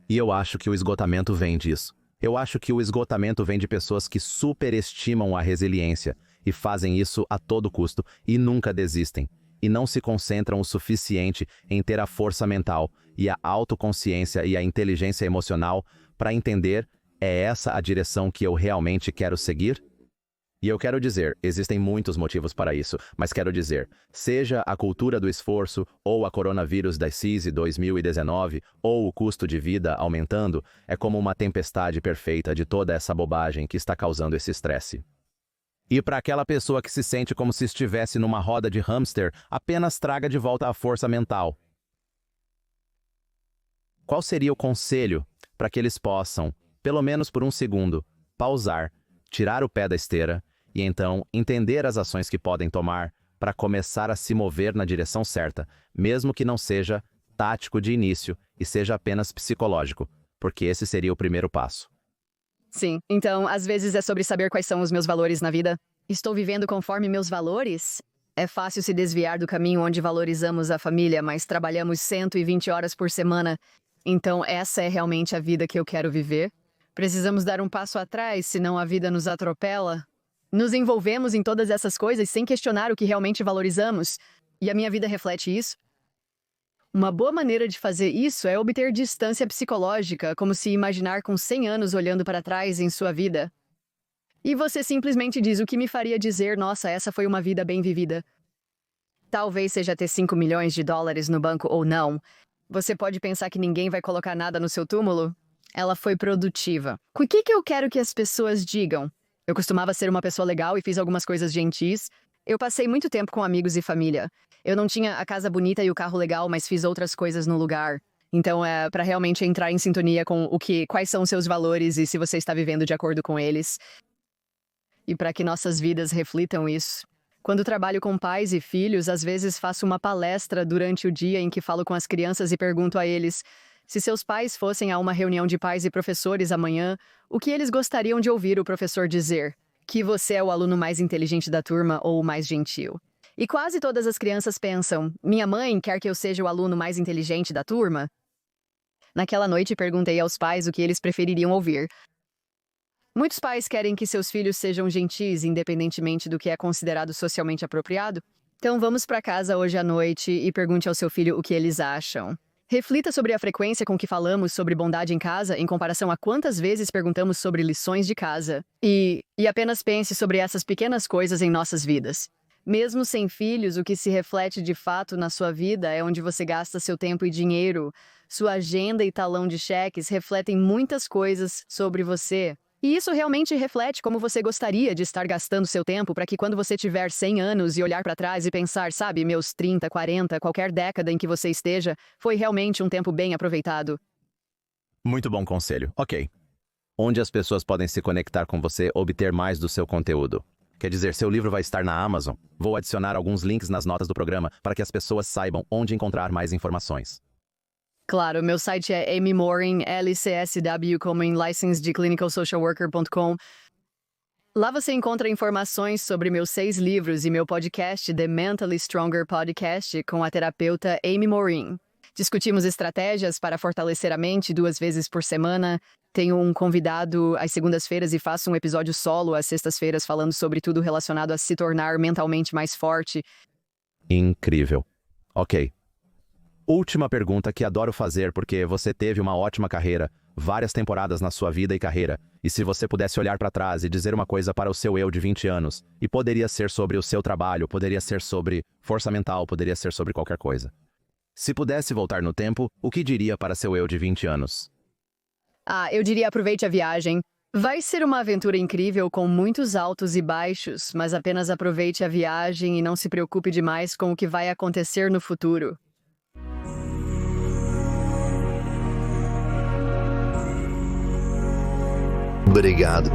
E eu acho que o esgotamento vem disso. Eu acho que o esgotamento vem de pessoas que superestimam a resiliência e fazem isso a todo custo e nunca desistem. E não se concentram o suficiente em ter a força mental e a autoconsciência e a inteligência emocional para entender: é essa a direção que eu realmente quero seguir? E eu quero dizer, existem muitos motivos para isso, mas quero dizer, seja a cultura do esforço, ou a coronavírus da ICISE 2019, ou o custo de vida aumentando, é como uma tempestade perfeita de toda essa bobagem que está causando esse estresse. E para aquela pessoa que se sente como se estivesse numa roda de hamster, apenas traga de volta a força mental. Qual seria o conselho para que eles possam, pelo menos por um segundo, pausar, tirar o pé da esteira, e então entender as ações que podem tomar para começar a se mover na direção certa, mesmo que não seja tático de início e seja apenas psicológico, porque esse seria o primeiro passo. Sim, então às vezes é sobre saber quais são os meus valores na vida. Estou vivendo conforme meus valores? É fácil se desviar do caminho onde valorizamos a família, mas trabalhamos 120 horas por semana. Então essa é realmente a vida que eu quero viver? Precisamos dar um passo atrás, senão a vida nos atropela. Nos envolvemos em todas essas coisas sem questionar o que realmente valorizamos. E a minha vida reflete isso. Uma boa maneira de fazer isso é obter distância psicológica, como se imaginar com 100 anos olhando para trás em sua vida. E você simplesmente diz: o que me faria dizer, nossa, essa foi uma vida bem vivida. Talvez seja ter 5 milhões de dólares no banco ou não. Você pode pensar que ninguém vai colocar nada no seu túmulo? Ela foi produtiva. O que eu quero que as pessoas digam? Eu costumava ser uma pessoa legal e fiz algumas coisas gentis. Eu passei muito tempo com amigos e família. Eu não tinha a casa bonita e o carro legal, mas fiz outras coisas no lugar. Então, é para realmente entrar em sintonia com quais são os seus valores e se você está vivendo de acordo com eles. E para que nossas vidas reflitam isso. Quando trabalho com pais e filhos, às vezes faço uma palestra durante o dia em que falo com as crianças e pergunto a eles: se seus pais fossem a uma reunião de pais e professores amanhã, o que eles gostariam de ouvir o professor dizer? Que você é o aluno mais inteligente da turma ou o mais gentil. E quase todas as crianças pensam: minha mãe quer que eu seja o aluno mais inteligente da turma? Naquela noite perguntei aos pais o que eles prefeririam ouvir. Muitos pais querem que seus filhos sejam gentis, independentemente do que é considerado socialmente apropriado. Então vamos para casa hoje à noite e pergunte ao seu filho o que eles acham. Reflita sobre a frequência com que falamos sobre bondade em casa em comparação a quantas vezes perguntamos sobre lições de casa. E apenas pense sobre essas pequenas coisas em nossas vidas. Mesmo sem filhos, o que se reflete de fato na sua vida é onde você gasta seu tempo e dinheiro. Sua agenda e talão de cheques refletem muitas coisas sobre você. E isso realmente reflete como você gostaria de estar gastando seu tempo para que quando você tiver 100 anos e olhar para trás e pensar, sabe, meus 30, 40, qualquer década em que você esteja, foi realmente um tempo bem aproveitado. Muito bom conselho. Ok. Onde as pessoas podem se conectar com você, obter mais do seu conteúdo? Quer dizer, seu livro vai estar na Amazon. Vou adicionar alguns links nas notas do programa para que as pessoas saibam onde encontrar mais informações. Claro, meu site é Amy Morin, LCSW, como em licensedeclinicalsocialworker.com. Lá você encontra informações sobre meus 6 livros e meu podcast, The Mentally Stronger Podcast, com a terapeuta Amy Morin. Discutimos estratégias para fortalecer a mente 2 vezes por semana. Tenho um convidado às segundas-feiras e faço um episódio solo às sextas-feiras falando sobre tudo relacionado a se tornar mentalmente mais forte. Incrível. Ok. Última pergunta que adoro fazer porque você teve uma ótima carreira, várias temporadas na sua vida e carreira, e se você pudesse olhar para trás e dizer uma coisa para o seu eu de 20 anos, e poderia ser sobre o seu trabalho, poderia ser sobre força mental, poderia ser sobre qualquer coisa. Se pudesse voltar no tempo, o que diria para seu eu de 20 anos? Eu diria aproveite a viagem. Vai ser uma aventura incrível com muitos altos e baixos, mas apenas aproveite a viagem e não se preocupe demais com o que vai acontecer no futuro. Obrigado.